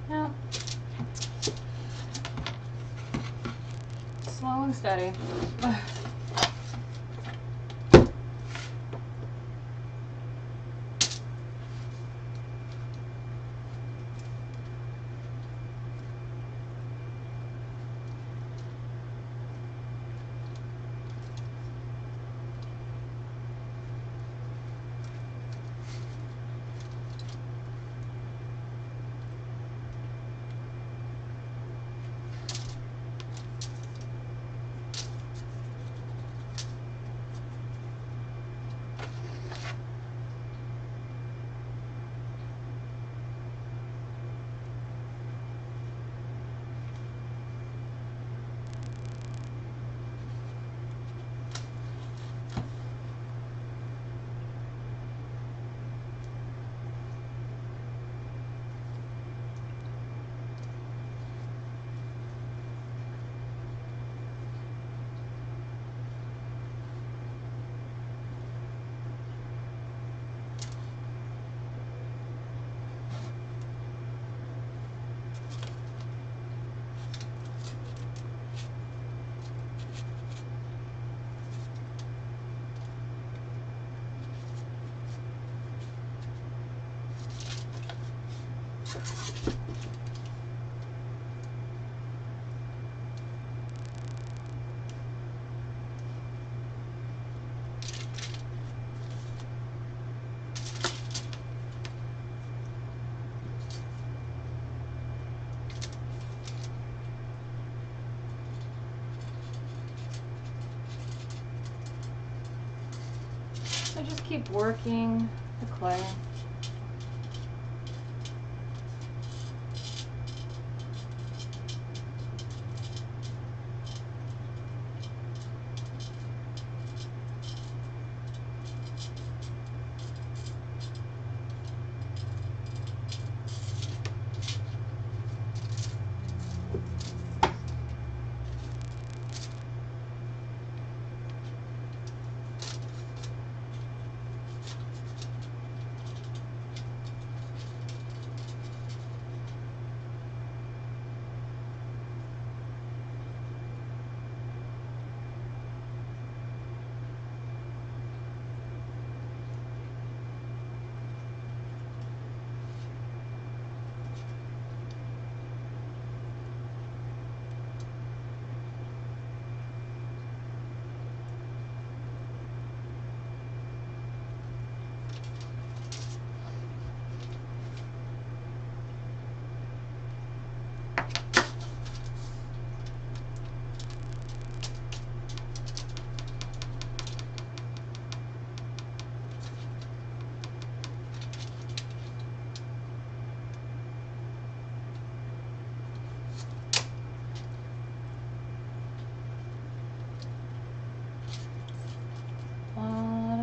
Yeah. Slow and steady. So just keep working the clay.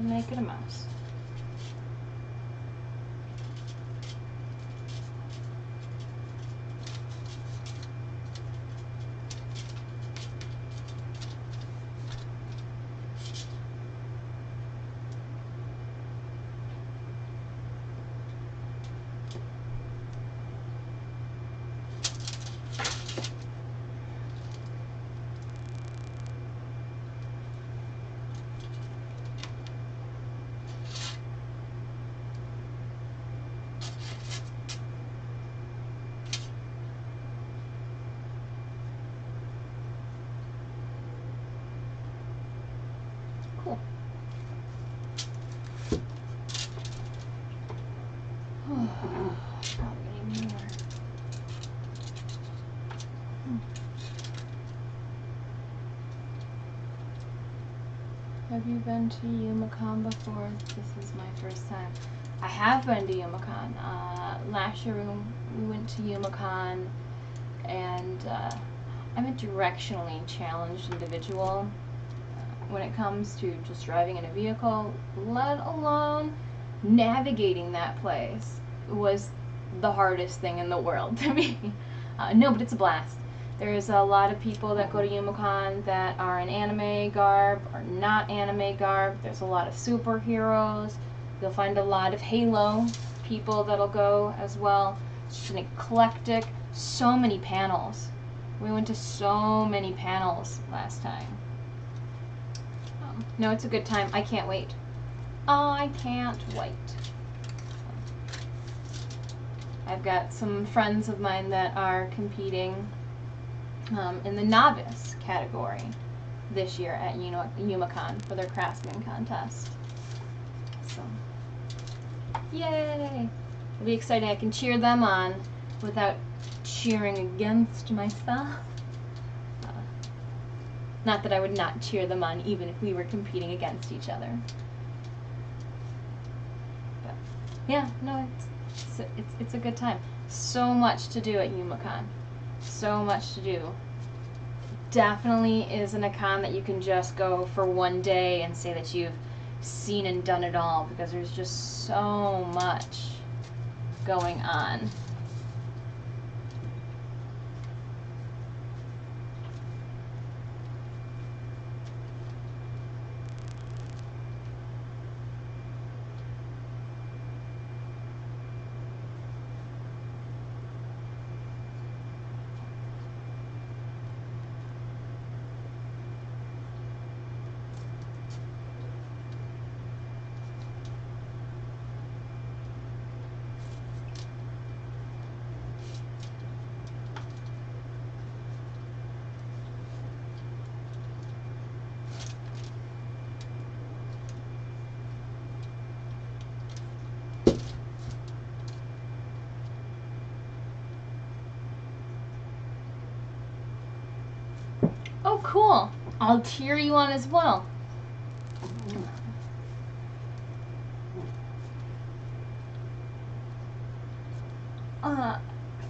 Make it a mouse. Cool. Probably need more. Have you been to YumaCon before? This is my first time. I have been to YumaCon. Last year we went to YumaCon, and I'm a directionally challenged individual when it comes to just driving in a vehicle, let alone navigating that place was the hardest thing in the world to me. No, but it's a blast. There's a lot of people that go to YumaCon that are in anime garb or not anime garb. There's a lot of superheroes. You'll find a lot of Halo people that'll go as well. It's just an eclectic, so many panels. We went to so many panels last time. No, it's a good time. I can't wait. I can't wait. I've got some friends of mine that are competing in the novice category this year at YumaCon for their craftsman contest. So, yay! It'll be exciting. I can cheer them on without cheering against myself. Not that I would not cheer them on even if we were competing against each other. But yeah, no, it's a good time. So much to do at YumaCon. So much to do. Definitely isn't a con that you can just go for one day and say that you've seen and done it all, because there's just so much going on. Cool. I'll cheer you on as well.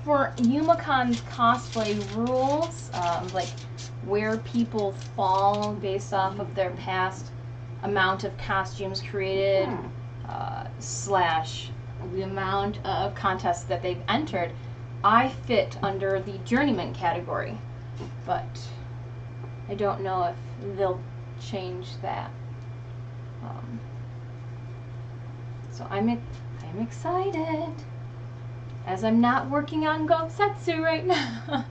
For Yumacon's cosplay rules, like where people fall based off of their past amount of costumes created, slash the amount of contests that they've entered, I fit under the journeyman category, but I don't know if they'll change that. So I'm excited, as I'm not working on Gosetsu right now.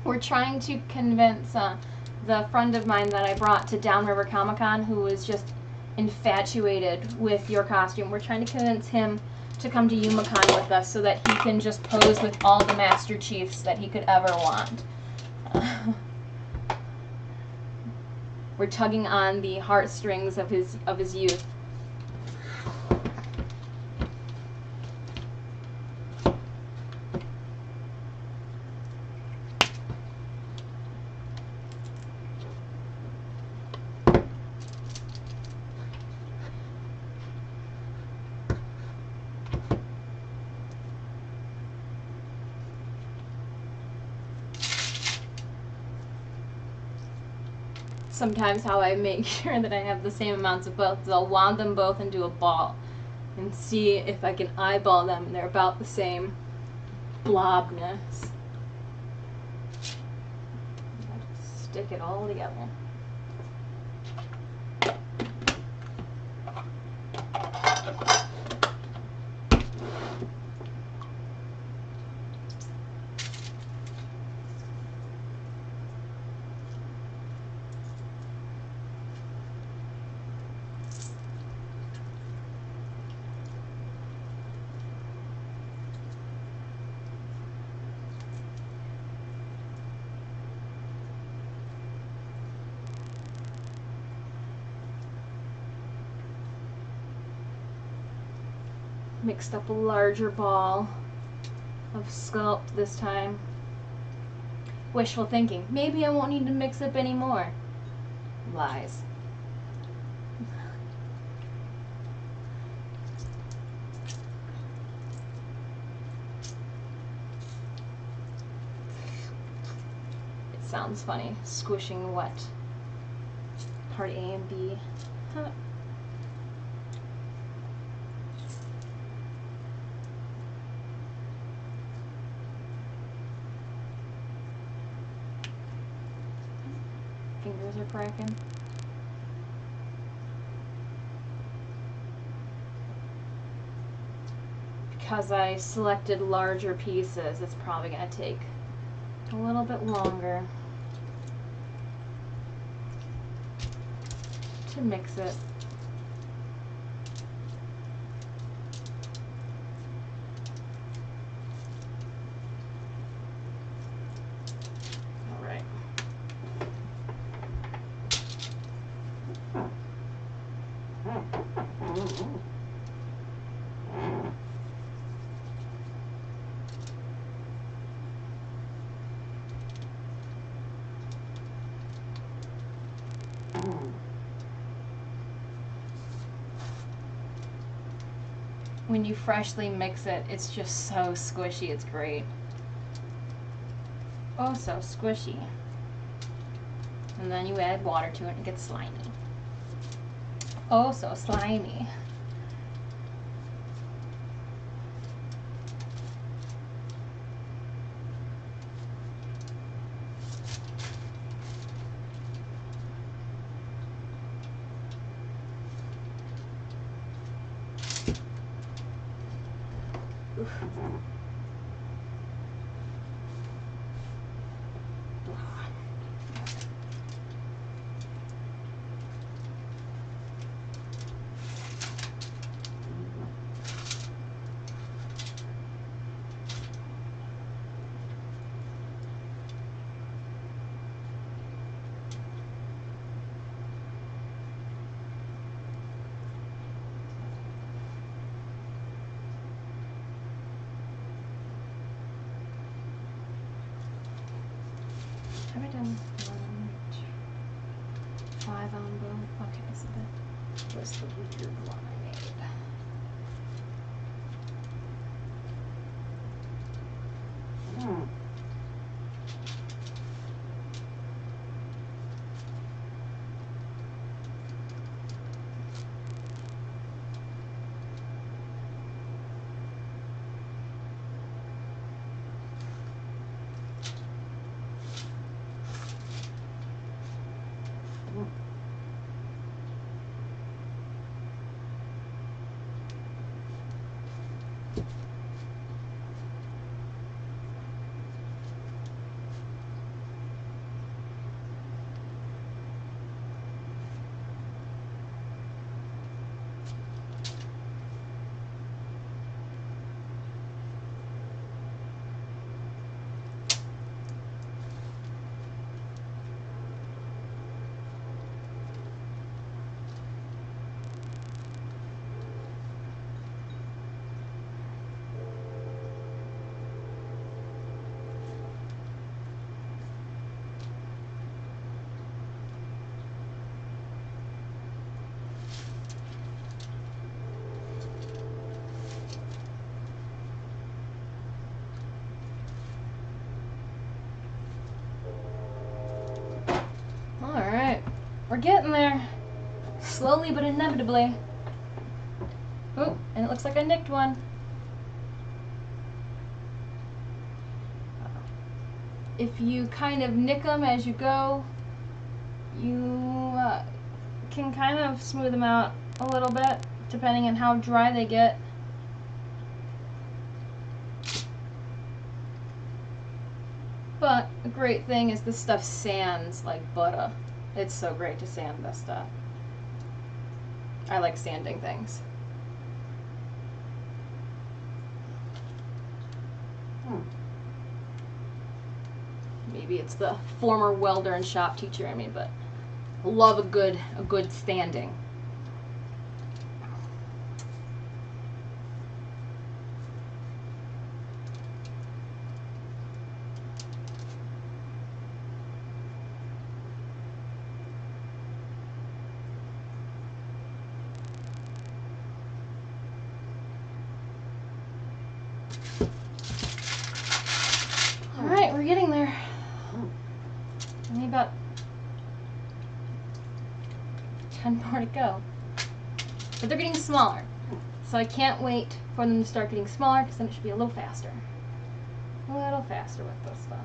We're trying to convince the friend of mine that I brought to Downriver Comic-Con, who was just infatuated with your costume. We're trying to convince him to come to Yumacon with us so that he can just pose with all the Master Chiefs that he could ever want. We're tugging on the heartstrings of his youth. Sometimes how I make sure that I have the same amounts of both is I'll wand them both into a ball and see if I can eyeball them and they're about the same blobness. Stick it all together. Mixed up a larger ball of sculpt this time. Wishful thinking. Maybe I won't need to mix up any more. Lies. It sounds funny. Squishing wet. Part A and B. Huh. Fingers are cracking. Because I selected larger pieces, it's probably going to take a little bit longer to mix it. When you freshly mix it, it's just so squishy, it's great. Oh, so squishy. And then you add water to it and it gets slimy. Oh, so slimy. Oof. Have I done 5 on both? Okay, so that was the weird one I made. Alright, we're getting there. Slowly but inevitably. Oh, and it looks like I nicked one. If you kind of nick them as you go, you can kind of smooth them out a little bit, depending on how dry they get. But a great thing is this stuff sands like butter. It's so great to sand this stuff. I like sanding things. Maybe it's the former welder and shop teacher in me, but I love a good sanding. Alright, we're getting there. Only about 10 more to go. But they're getting smaller. So I can't wait for them to start getting smaller, because then it should be a little faster. A little faster with this stuff.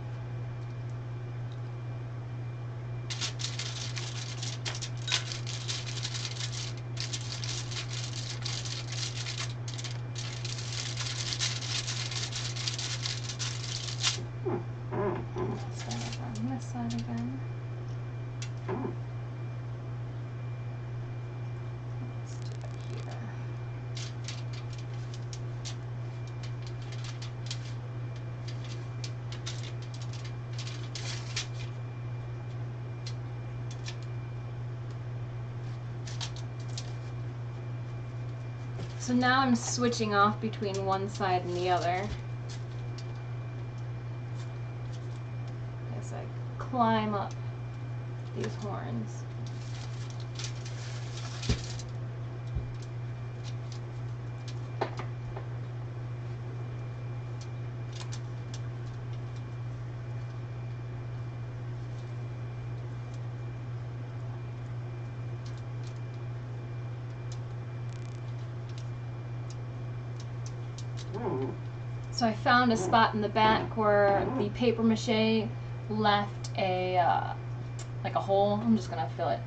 Side again. Let's do it here. So now I'm switching off between one side and the other. As I climb up these horns. So I found a spot in the back where the paper mache left a like a hole. I'm just gonna fill it.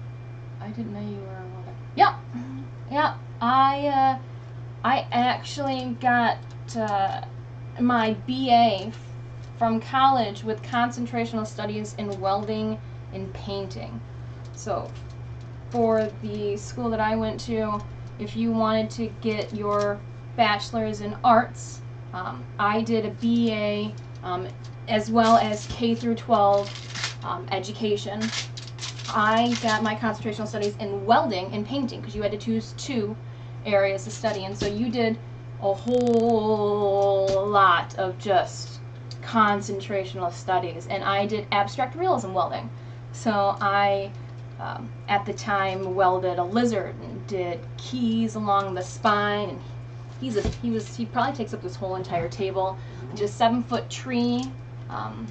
I didn't know you were a welder. Yeah, yeah. I actually got my BA from college with concentrational studies in welding and painting. So for the school that I went to, if you wanted to get your bachelor's in arts, I did a BA as well as K through 12 education. I got my concentrational studies in welding and painting because you had to choose 2 areas to study, and so you did a whole lot of just concentrational studies, and I did abstract realism welding. So I at the time welded a lizard and did keys along the spine, and he probably takes up this whole entire table. Just 7-foot tree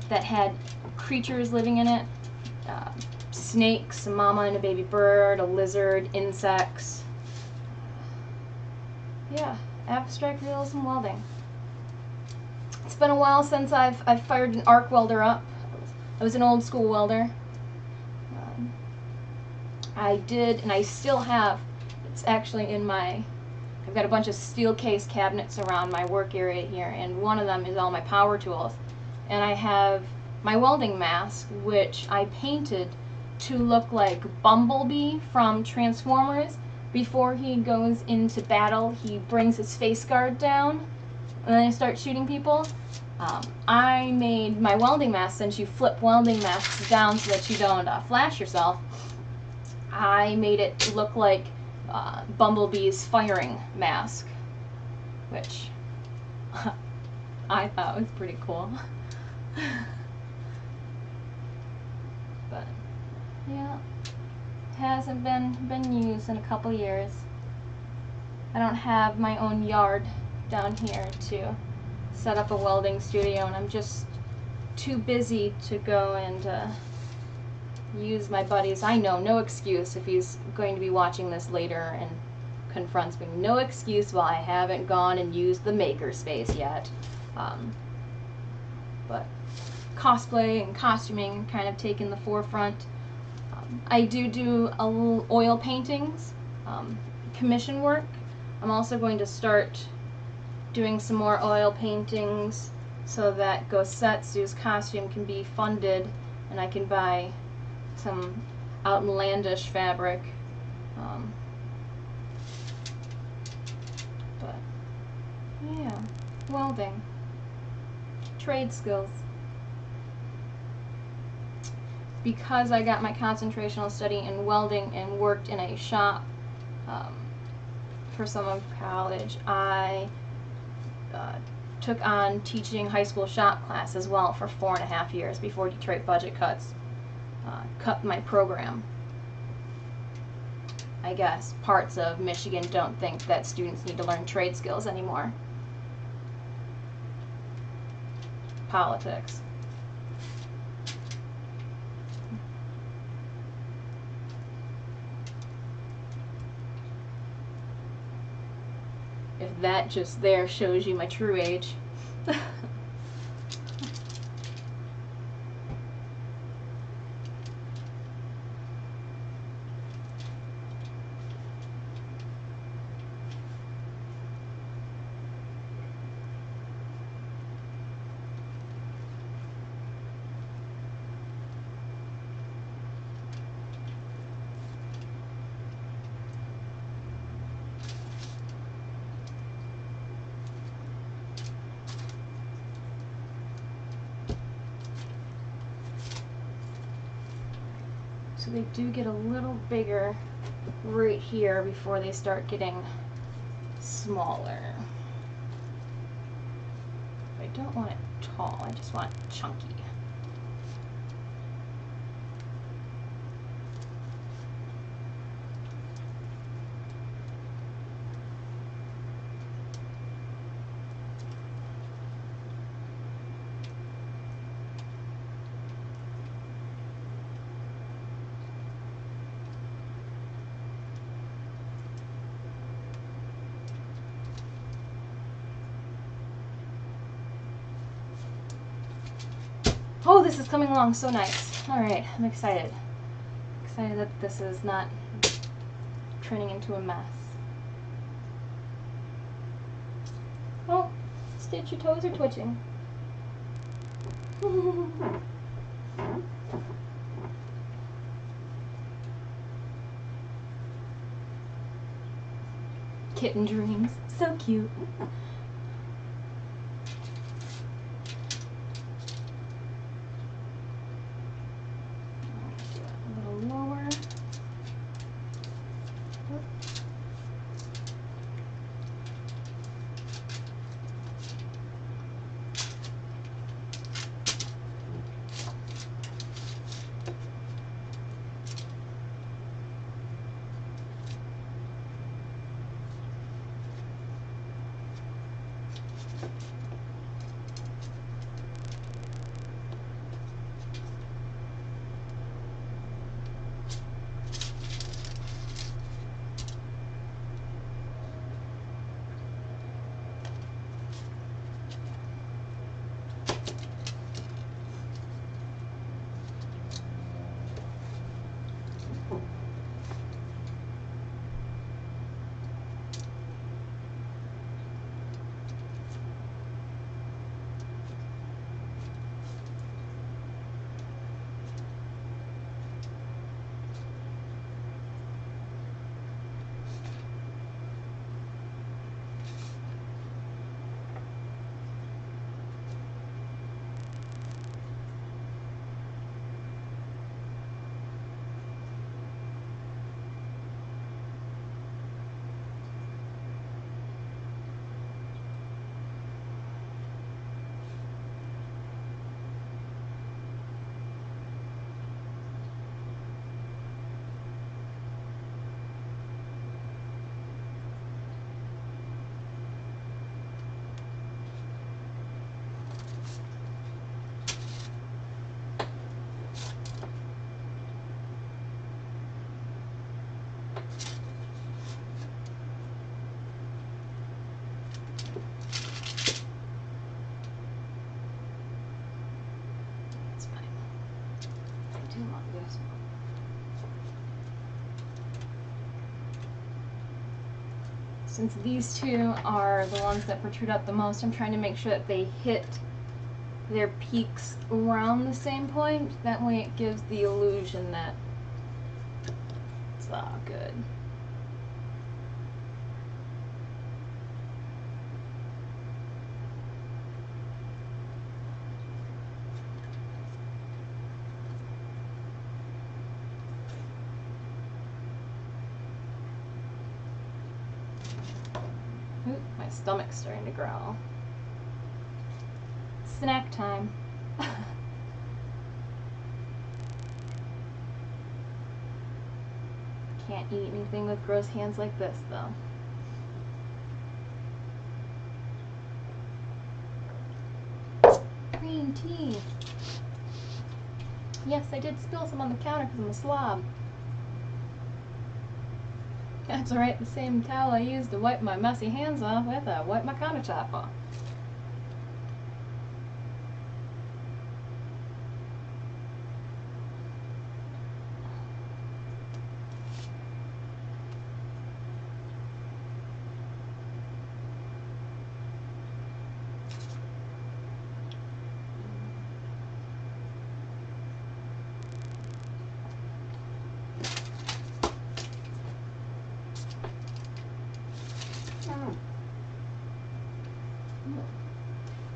that had creatures living in it, snakes, a mama and a baby bird, a lizard, insects. Yeah, abstract realism welding. It's been a while since I've fired an arc welder up. I was an old school welder. I did, and I still have. It's actually in my I've got a bunch of steel case cabinets around my work area here, and one of them is all my power tools. And I have my welding mask, which I painted to look like Bumblebee from Transformers. Before he goes into battle, he brings his face guard down, and then he starts shooting people. I made my welding mask, since you flip welding masks down so that you don't flash yourself, I made it look like Bumblebee's firing mask, which I thought was pretty cool. But yeah, hasn't been used in a couple years. I don't have my own yard down here to set up a welding studio, and I'm just too busy to go and use my buddies. I know, no excuse if he's going to be watching this later and confronts me. No excuse while I haven't gone and used the makerspace yet. But cosplay and costuming kind of taken the forefront. I do a little oil paintings, commission work. I'm also going to start doing some more oil paintings so that Gosetsu's costume can be funded and I can buy some outlandish fabric. But yeah, welding, trade skills. Because I got my concentrational study in welding and worked in a shop for some of college, I took on teaching high school shop class as well for 4.5 years before Detroit budget cuts cut my program. I guess parts of Michigan don't think that students need to learn trade skills anymore. Politics. If that just there shows you my true age. So they do get a little bigger right here before they start getting smaller. I don't want it tall, I just want it chunky. Oh, this is coming along so nice. Alright, I'm excited. Excited that this is not turning into a mess. Oh, Stitch, your toes are twitching. Kitten dreams. So cute. That's fine. I do want this one. Since these two are the ones that protrude out the most, I'm trying to make sure that they hit their peaks around the same point. That way it gives the illusion that it's all good. Oop, my stomach's starting to growl. Snack time. Can't eat anything with gross hands like this, though. Green tea. Yes, I did spill some on the counter because I'm a slob. That's alright, the same towel I used to wipe my messy hands off with, I wipe my countertop off.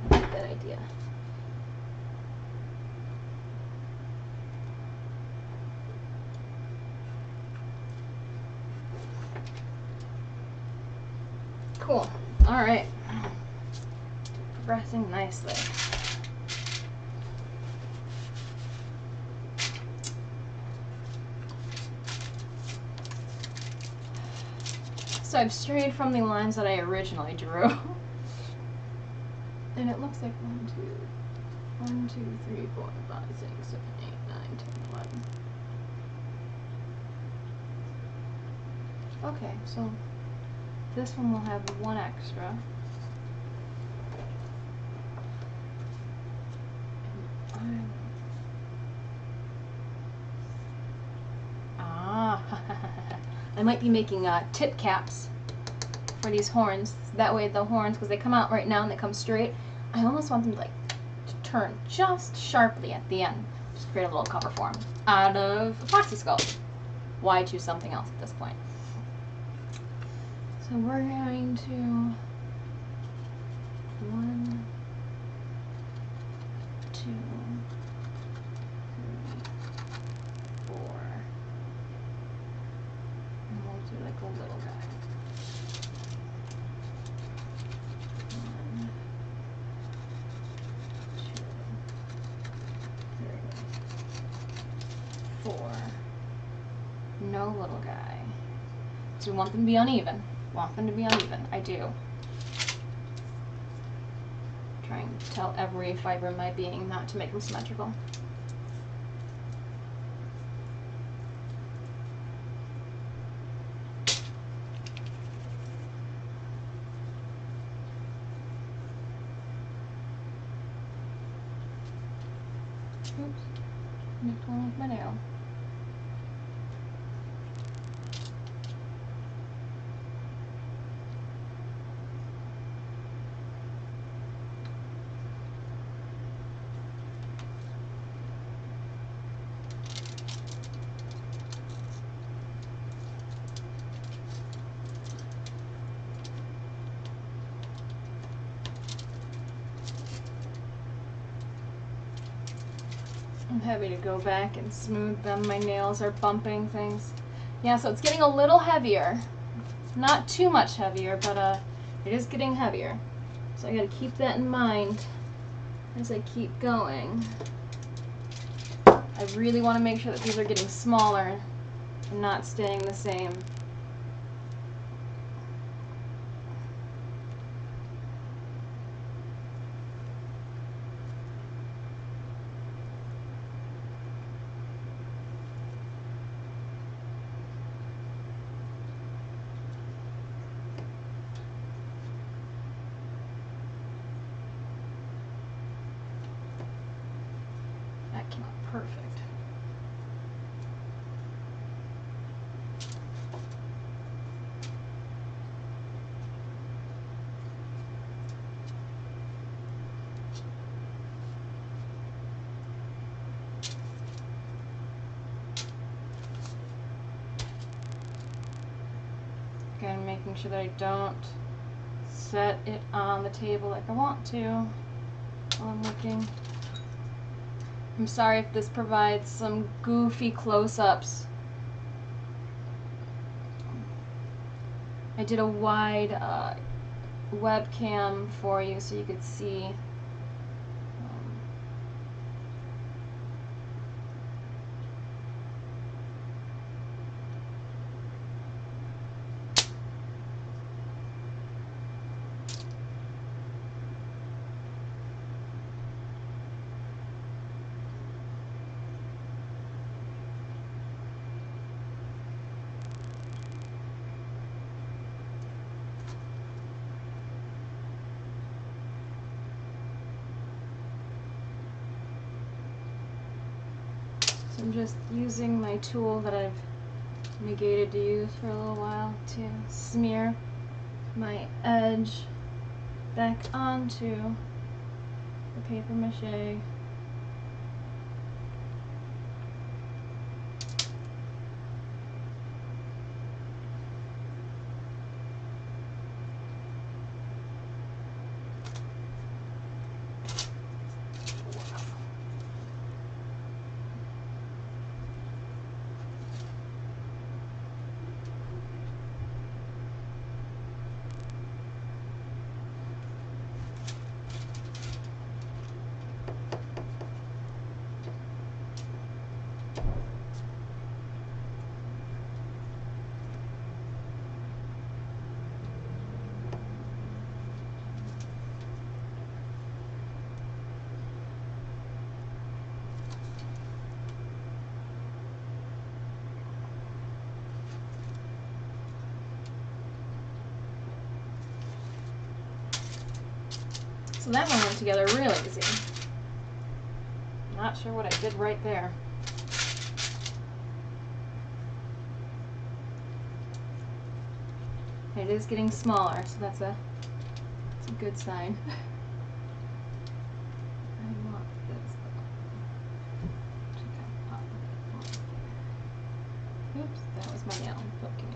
Good idea. Cool. All right. Progressing nicely. So I've strayed from the lines that I originally drew. And it looks like 1, 2, 3, 4, 5, 6, 7, 8, 9, 10, 11. Okay, so this one will have one extra. I might be making tip caps for these horns. That way the horns, because they come out right now and they come straight, I almost want them to turn just sharply at the end. Just create a little cover for them out of epoxy sculpt. Why choose something else at this point? So we're going to 1, 2, 3, 4. And we'll do like a little guy. 1, 2, 3, 4. No little guy. So we want them to be uneven. Want them to be uneven. I do. Trying to tell every fiber in my being not to make them symmetrical. Oops. Nicked one with my nail. I'm happy to go back and smooth them. My nails are bumping things. Yeah, so it's getting a little heavier. Not too much heavier, but it is getting heavier. So I gotta keep that in mind as I keep going. I really want to make sure that these are getting smaller and not staying the same. perfect. Again, making sure that I don't set it on the table like I want to while I'm working. I'm sorry if this provides some goofy close-ups. I did a wide webcam for you so you could see. So I'm just using my tool that I've negated to use for a little while to smear my edge back onto the paper mache. So that one went together really easy. Not sure what I did right there. It is getting smaller, so that's a good sign. I want this to come up a bit more. Oops, that was my nail poking it.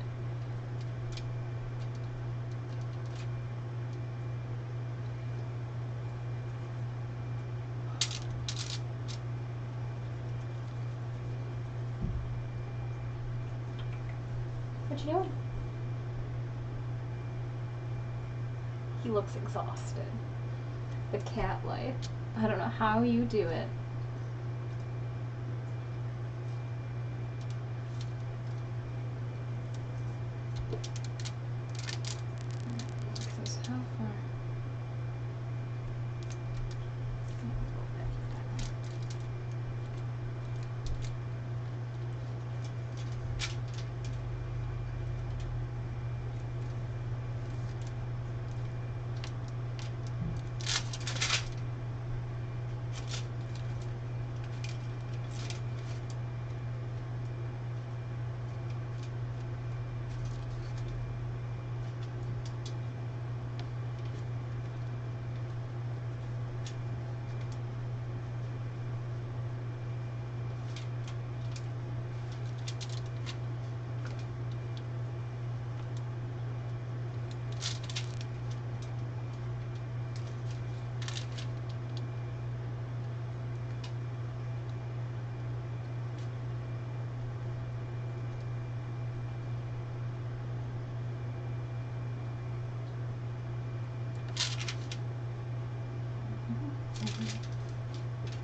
What you doing? He looks exhausted. The cat life. I don't know how you do it. Because how far?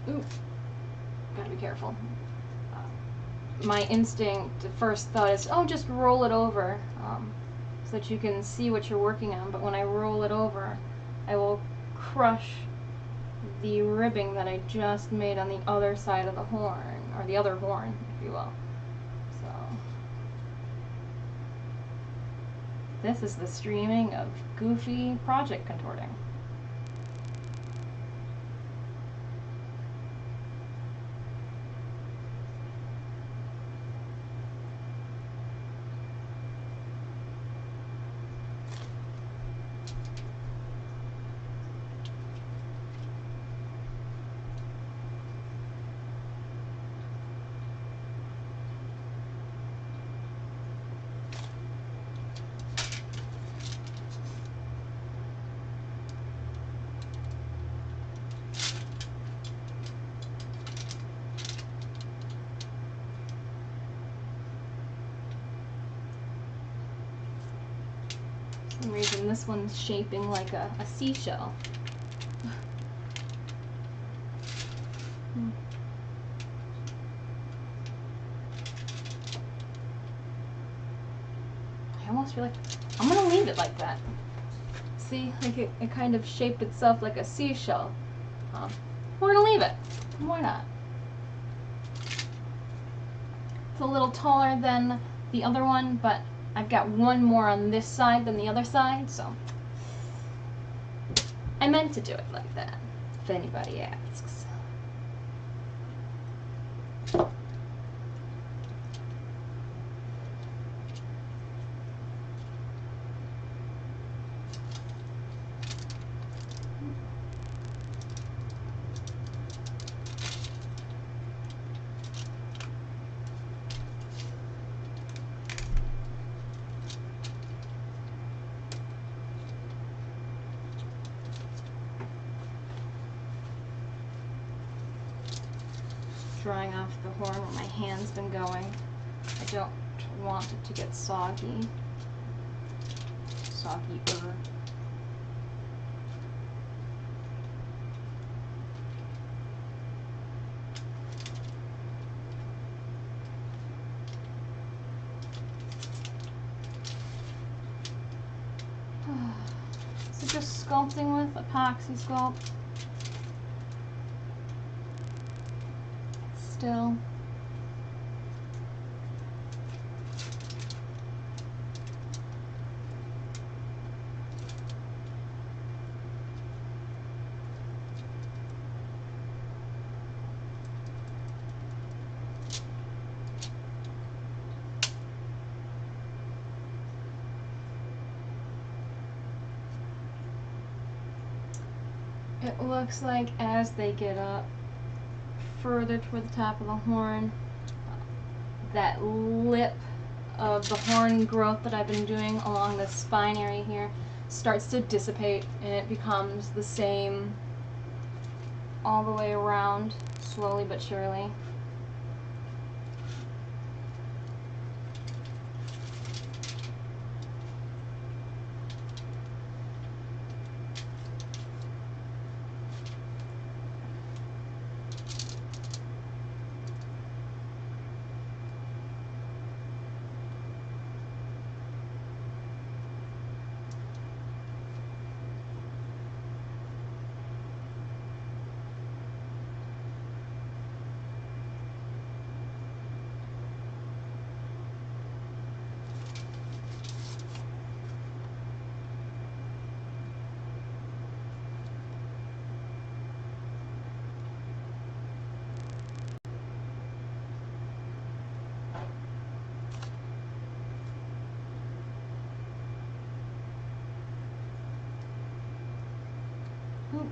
Ooh, gotta be careful. My instinct, first thought is, oh, just roll it over so that you can see what you're working on. But when I roll it over, I will crush the ribbing that I just made on the other side of the horn, or the other horn, if you will. So, this is the streaming of goofy project contorting. For some reason this one's shaping like a seashell. I almost feel like I'm gonna leave it like that. See, like it kind of shaped itself like a seashell. We're gonna leave it. Why not? It's a little taller than the other one, but I've got one more on this side than the other side, so I meant to do it like that, if anybody asks. Drying off the horn where my hand's been going. I don't want it to get soggy. Soggy-er. Is it just sculpting with epoxy sculpt? Still. It looks like as they get up further toward the top of the horn, that lip of the horn growth that I've been doing along the spine area here starts to dissipate, and it becomes the same all the way around, slowly but surely. Oop.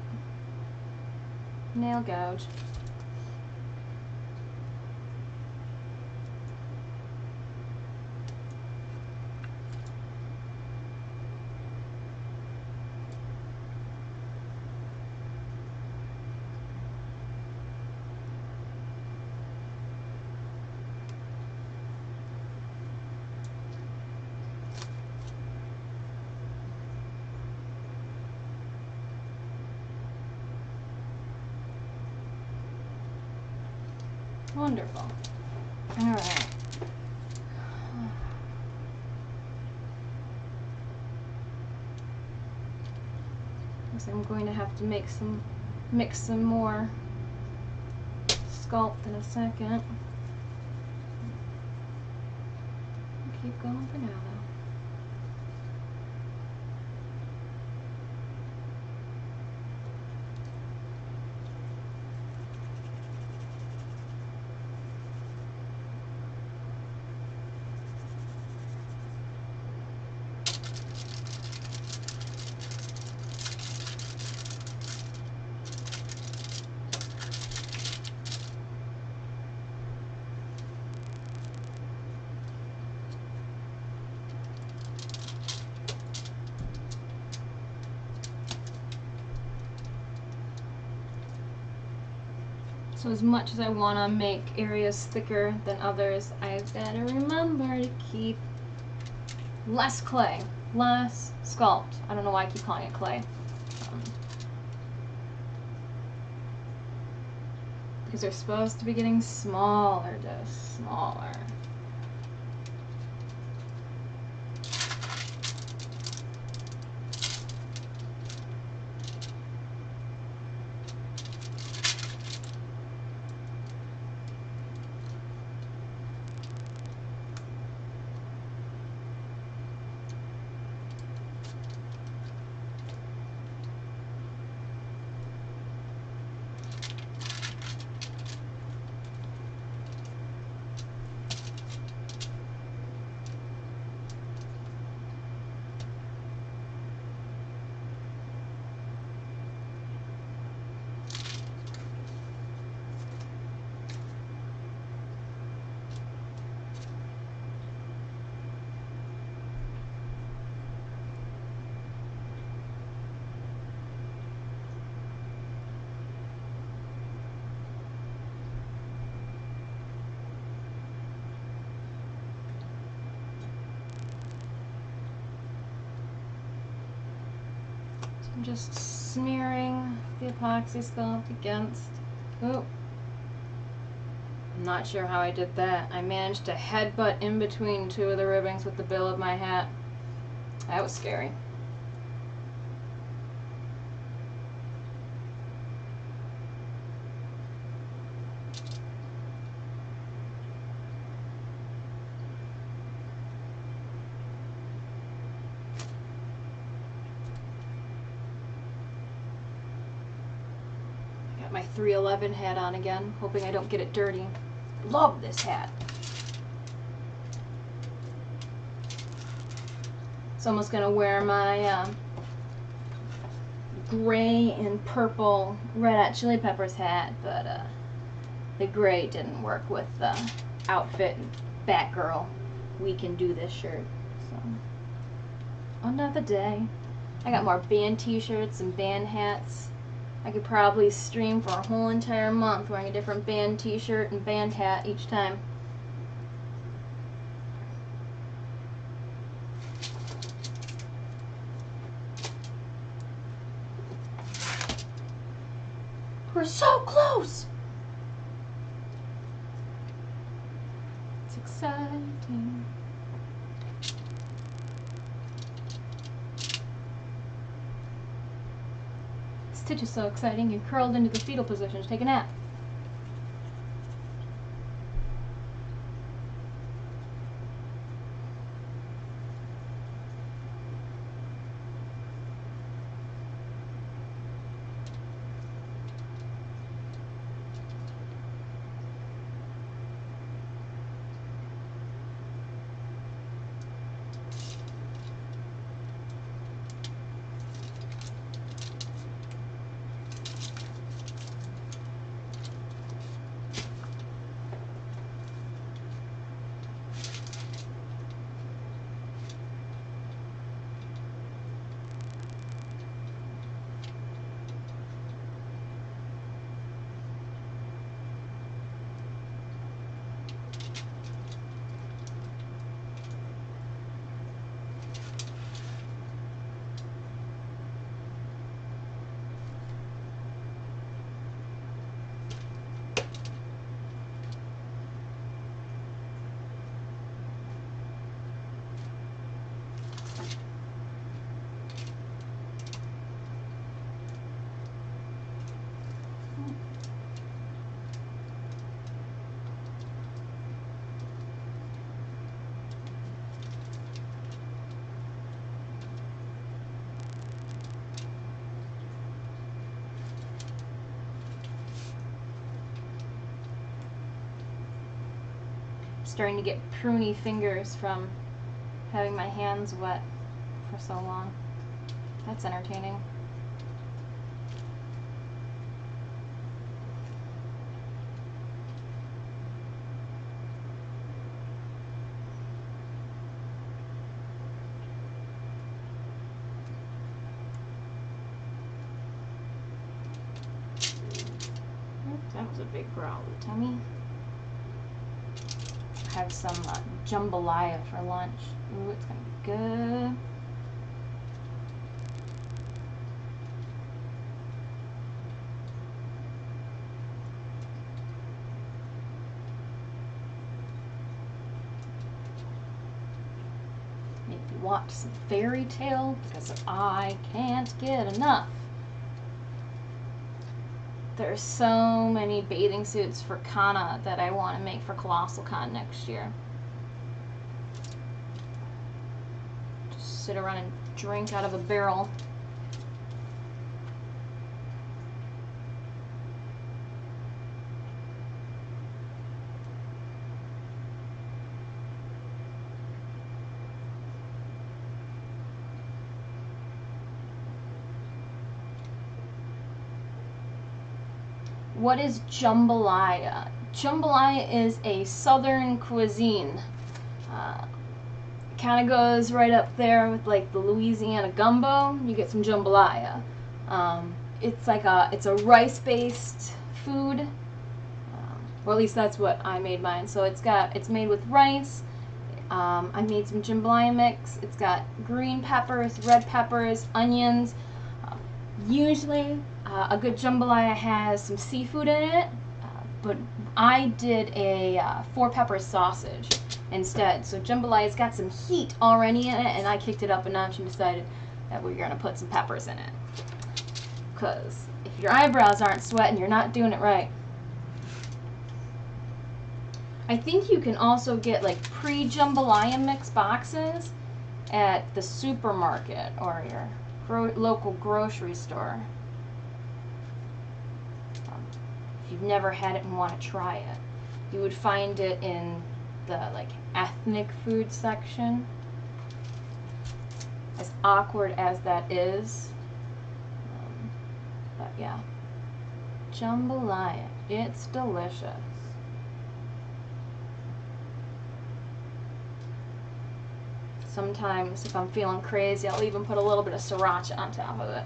Nail gouge. Wonderful. All right. Guess I'm going to have to mix some more sculpt in a second. Keep going for now, though. So as much as I want to make areas thicker than others, I've got to remember to keep less clay. less sculpt. I don't know why I keep calling it clay. Because they're supposed to be getting smaller, just smaller. I'm just smearing the epoxy sculpt against. Oh, I'm not sure how I did that. I managed to headbutt in between two of the ribbings with the bill of my hat. That was scary. My 311 hat on again, hoping I don't get it dirty. Love this hat. So I'm almost gonna wear my gray and purple Red Hot Chili Peppers hat, but the gray didn't work with the outfit and Batgirl We Can Do This shirt. So another day. I got more band t-shirts and band hats. I could probably stream for a whole entire month wearing a different band t-shirt and band hat each time. We're so close! It's exciting. Stitch is so exciting, you curled into the fetal position to take a nap. Starting to get pruny fingers from having my hands wet for so long. That's entertaining. That was a big growl, tummy. Have some jambalaya for lunch. Ooh, it's gonna be good. you want some fairy tale, because I can't get enough. There's so many bathing suits for Kana that I want to make for Colossal Con next year. Just sit around and drink out of a barrel. What is jambalaya? Jambalaya is a southern cuisine. Kind of goes right up there with like the Louisiana gumbo. You get some jambalaya. It's a rice-based food, or at least that's what I made mine. So it's made with rice. I made some jambalaya mix. It's got green peppers, red peppers, onions. Usually, a good jambalaya has some seafood in it, but I did a 4-pepper sausage instead. So jambalaya's got some heat already in it, and I kicked it up a notch and decided that we're going to put some peppers in it. Because if your eyebrows aren't sweating, you're not doing it right. I think you can also get like pre-jambalaya mix boxes at the supermarket or your local grocery store. If you've never had it and want to try it, you would find it in the like ethnic food section. As awkward as that is, but yeah, jambalaya, it's delicious. Sometimes, if I'm feeling crazy, I'll even put a little bit of sriracha on top of it.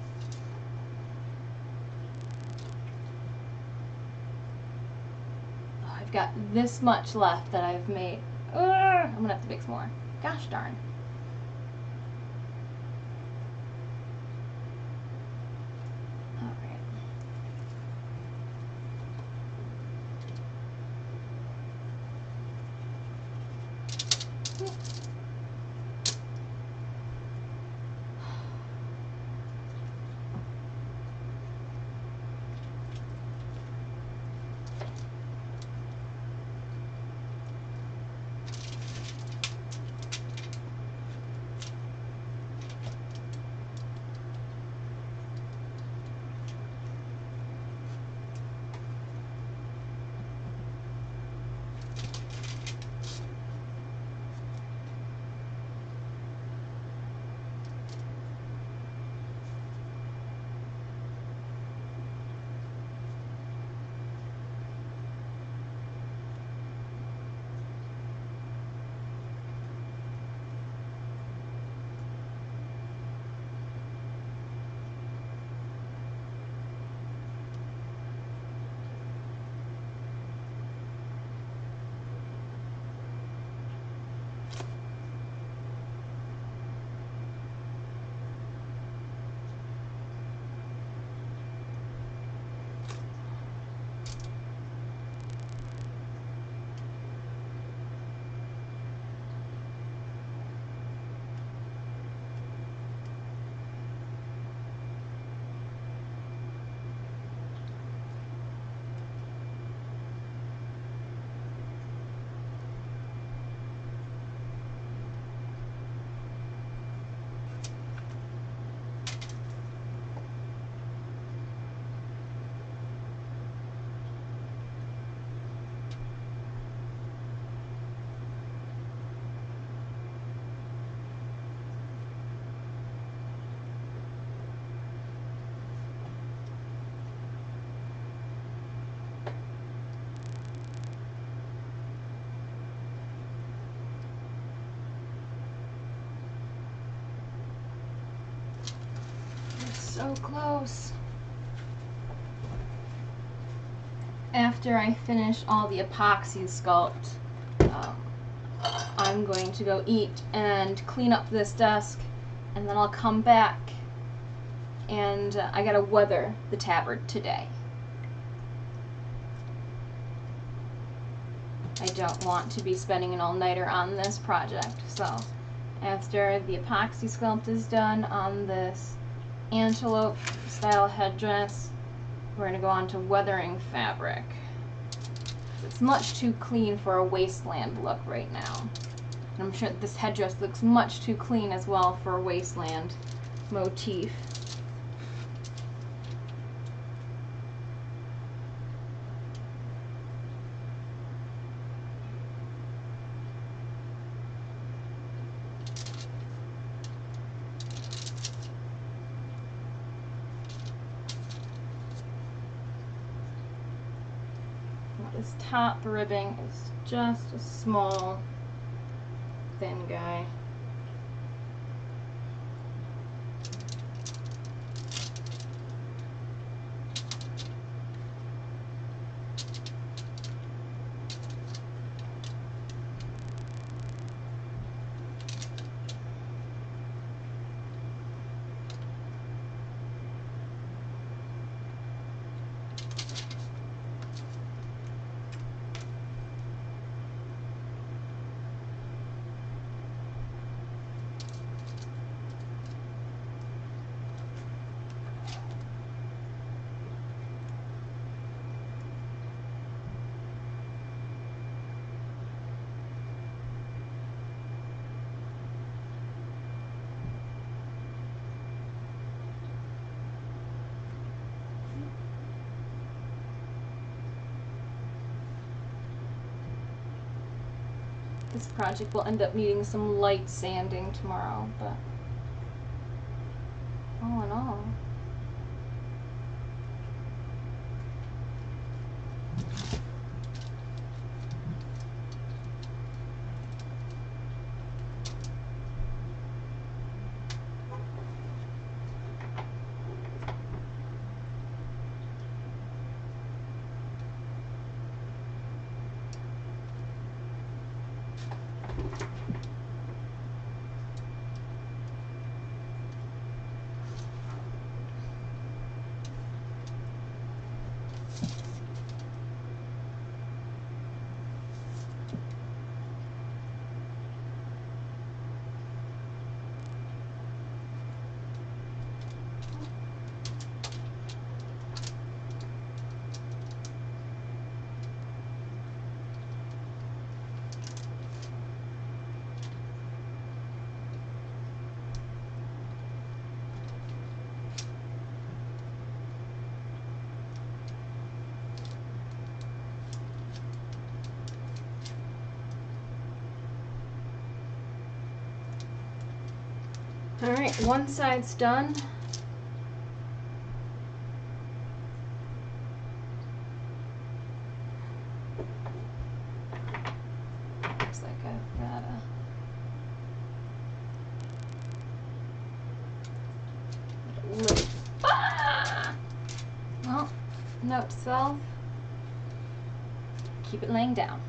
Oh, I've got this much left that I've made. I'm gonna have to make some more. Gosh darn. All right. So close. After I finish all the epoxy sculpt, I'm going to go eat and clean up this desk, and then I'll come back and I gotta weather the tabard today. I don't want to be spending an all-nighter on this project, so After the epoxy sculpt is done on this antelope style headdress, we're going to go on to weathering fabric. It's much too clean for a wasteland look right now. And I'm sure this headdress looks much too clean as well for a wasteland motif. This top ribbing is just a small, thin guy. This project will end up needing some light sanding tomorrow, but all in all, all right, one side's done. Looks like I've got well, note to self, keep it laying down.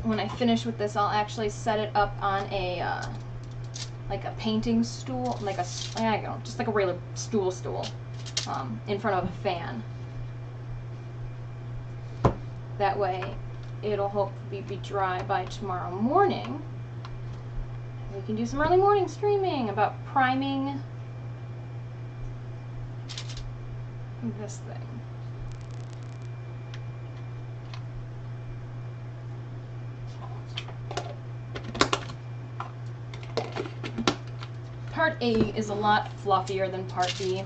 When I finish with this, I'll actually set it up on a like a painting stool, like a, I don't know, just like a regular stool, in front of a fan. That way, it'll hopefully be dry by tomorrow morning. We can do some early morning streaming about priming this thing. Part A is a lot fluffier than Part B.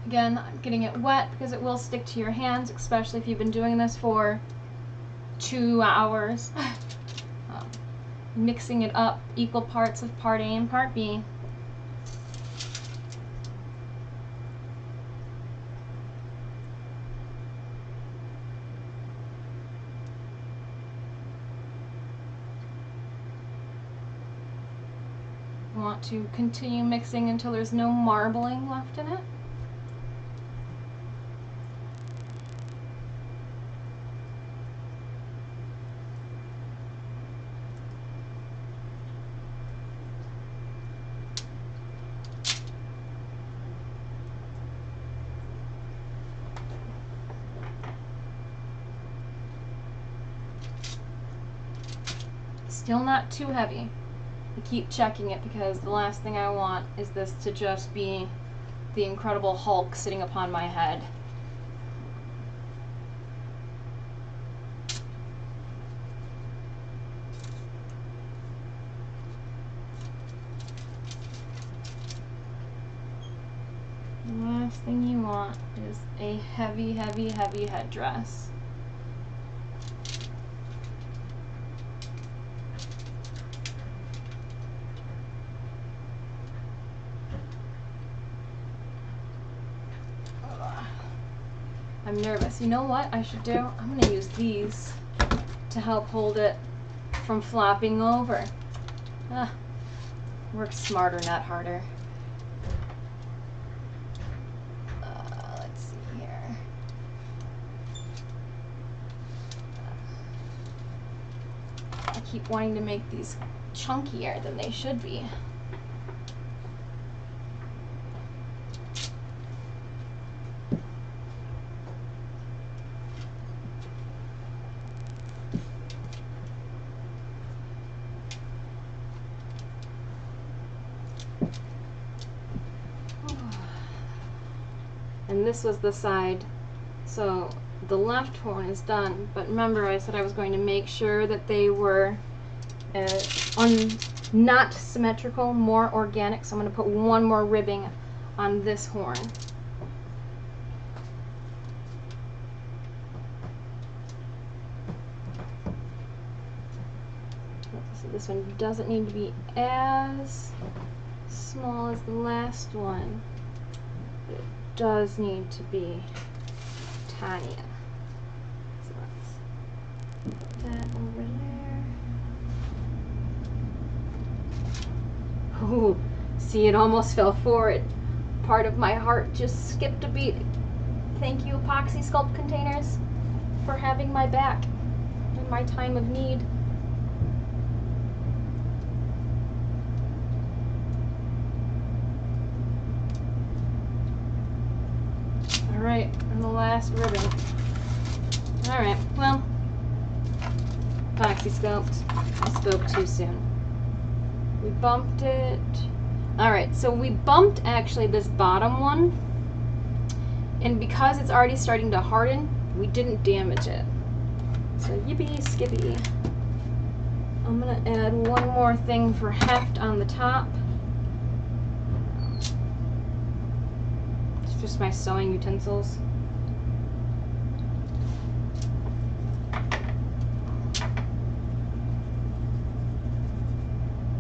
Again, I'm getting it wet because it will stick to your hands, especially if you've been doing this for 2 hours. Mixing it up, equal parts of Part A and Part B. Want to continue mixing until there's no marbling left in it. Still not too heavy. I keep checking it because the last thing I want is this to just be the Incredible Hulk sitting upon my head. The last thing you want is a heavy, heavy, heavy headdress. I'm nervous. You know what I should do? I'm going to use these to help hold it from flopping over. Work smarter, not harder. Let's see here. I keep wanting to make these chunkier than they should be. And this was the side, so the left horn is done, but remember I said I was going to make sure that they were not symmetrical, more organic, so I'm going to put one more ribbing on this horn. So this one doesn't need to be as small as the last one. It does need to be tinier. So let's put that over there. Ooh, see, it almost fell forward. Part of my heart just skipped a beat. Thank you, Epoxy Sculpt Containers, for having my back in my time of need. Alright, and the last ribbon. Alright, well, Epoxy Sculpt. I spoke too soon. We bumped it. Alright, so we bumped actually this bottom one, and because it's already starting to harden, we didn't damage it. So yippee skippy. I'm gonna add one more thing for heft on the top. Just my sewing utensils.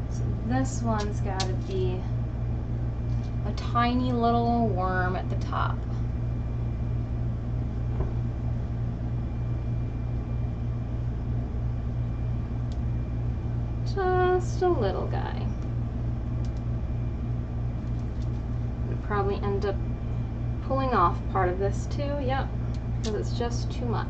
So this one's got to be a tiny little worm at the top. Just a little guy. Would probably end up pulling off part of this too, yep, because it's just too much.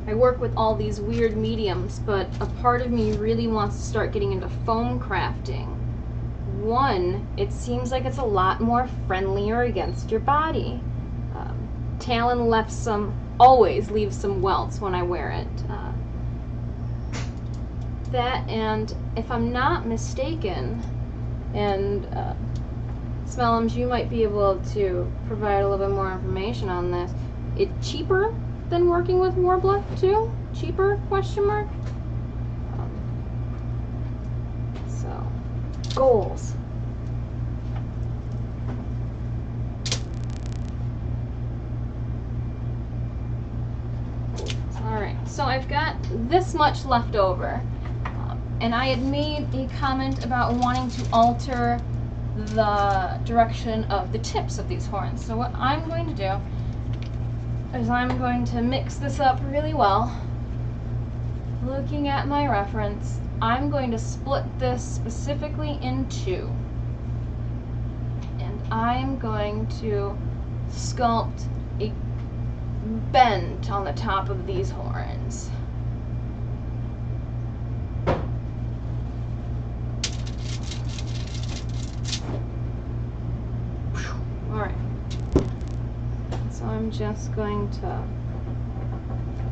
I work with all these weird mediums, but a part of me really wants to start getting into foam crafting. One, it seems like it's a lot more friendlier against your body. Talon always leaves some welts when I wear it. That, and if I'm not mistaken, and Smellums, you might be able to provide a little bit more information on this, it's cheaper than working with Warbler too? Cheaper, question mark? So, goals. Alright, so I've got this much left over. And I had made a comment about wanting to alter the direction of the tips of these horns. So what I'm going to do is I'm going to mix this up really well. Looking at my reference, I'm going to split this specifically in two. And I'm going to sculpt a bend on the top of these horns. Alright, just going to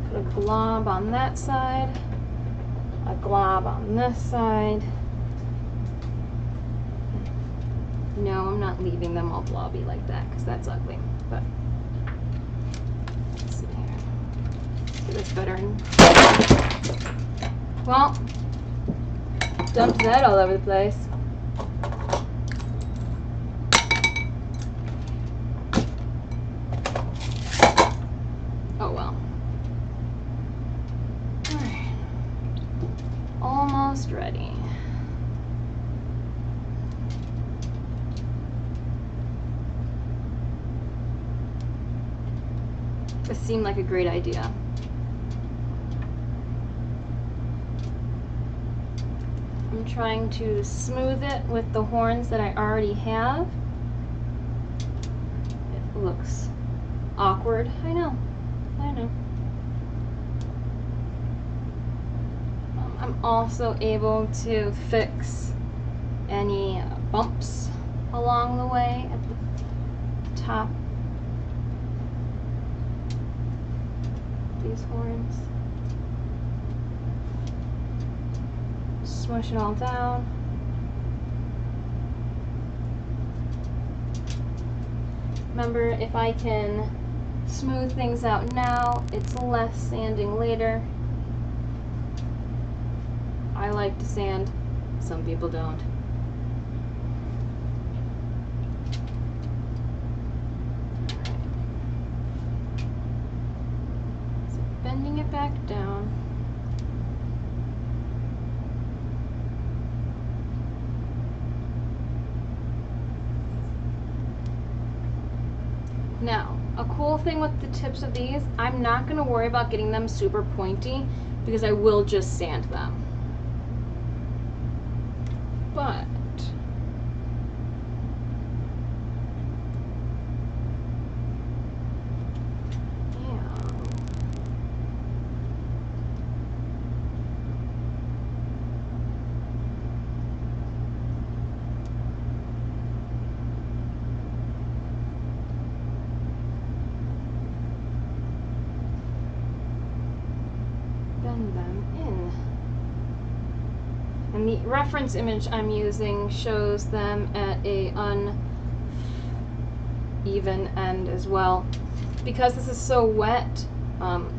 put a glob on that side, a glob on this side. No, I'm not leaving them all blobby like that because that's ugly. But let's see here. Do this better. Well, dumped that all over the place. Oh well. Alright. Almost ready. This seemed like a great idea. I'm trying to smooth it with the horns that I already have. It looks awkward. I know. I'm also able to fix any bumps along the way at the top. These horns. Smush it all down. Remember, if I can smooth things out now, it's less sanding later. I like to sand, some people don't. So bending it back down. Now, a cool thing with the tips of these, I'm not going to worry about getting them super pointy because I will just sand them. But bend them in. And the reference image I'm using shows them at a uneven end as well. Because this is so wet,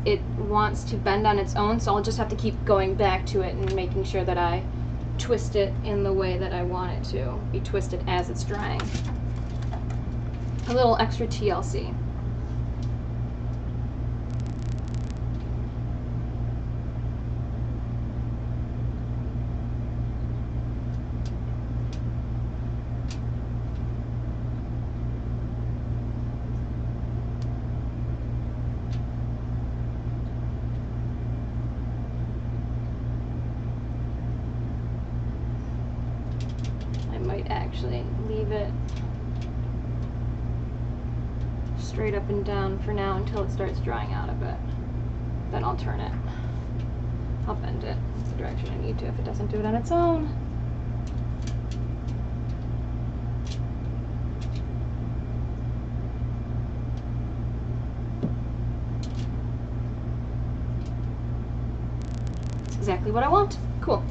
it wants to bend on its own, so I'll just have to keep going back to it and making sure that I twist it in the way that I want it to be twisted as it's drying. A little extra TLC. Actually leave it straight up and down for now until it starts drying out a bit. Then I'll turn it. I'll bend it in the direction I need to if it doesn't do it on its own. That's exactly what I want. Cool.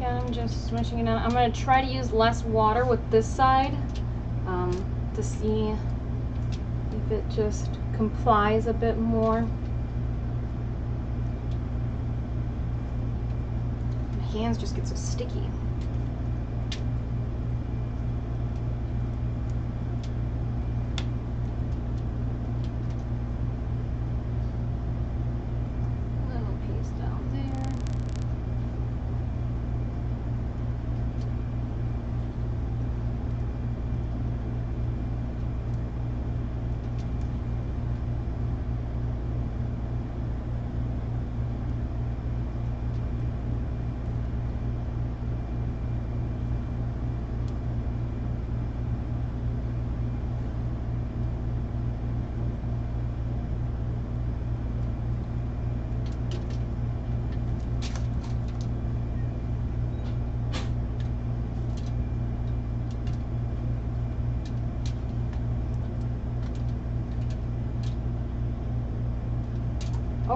I'm just smishing it out. I'm going to try to use less water with this side to see if it just complies a bit more. My hands just get so sticky.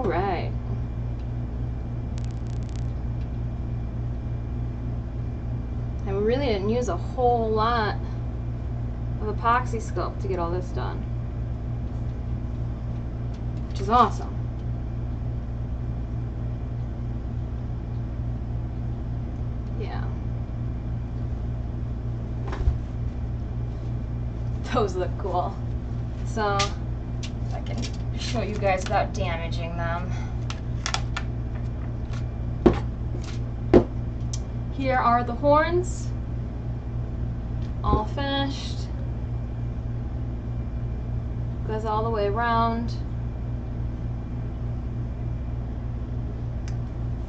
Alright. And we really didn't use a whole lot of epoxy sculpt to get all this done, which is awesome. Yeah. Those look cool. So, if I can show you guys without damaging them. Here are the horns, all finished. Goes all the way around.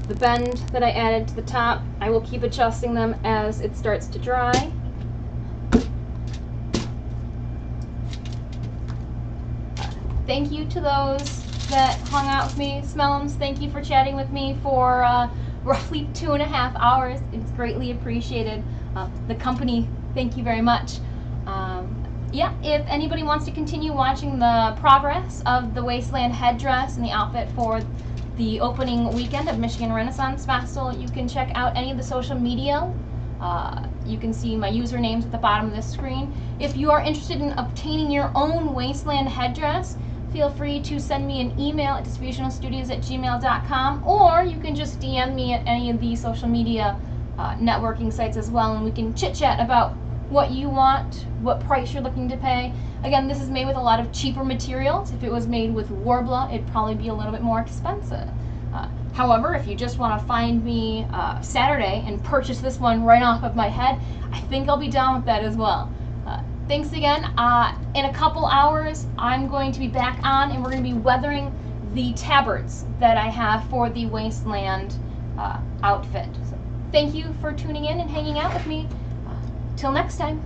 The bend that I added to the top, I will keep adjusting them as it starts to dry. Thank you to those that hung out with me. Smellums, thank you for chatting with me for roughly 2.5 hours. It's greatly appreciated. The company, thank you very much. Yeah, if anybody wants to continue watching the progress of the Wasteland Headdress and the outfit for the opening weekend of Michigan Renaissance Festival, you can check out any of the social media. You can see my usernames at the bottom of this screen. If you are interested in obtaining your own Wasteland Headdress, feel free to send me an email at disfusionalstudios@gmail.com, or you can just DM me at any of the social media networking sites as well, and we can chit-chat about what you want, what price you're looking to pay. Again, this is made with a lot of cheaper materials. If it was made with Warbler, it'd probably be a little bit more expensive. However, if you just want to find me Saturday and purchase this one right off of my head, I think I'll be down with that as well. Thanks again. In a couple hours, I'm going to be back on, and we're going to be weathering the tabards that I have for the Wasteland outfit. So thank you for tuning in and hanging out with me. Till next time.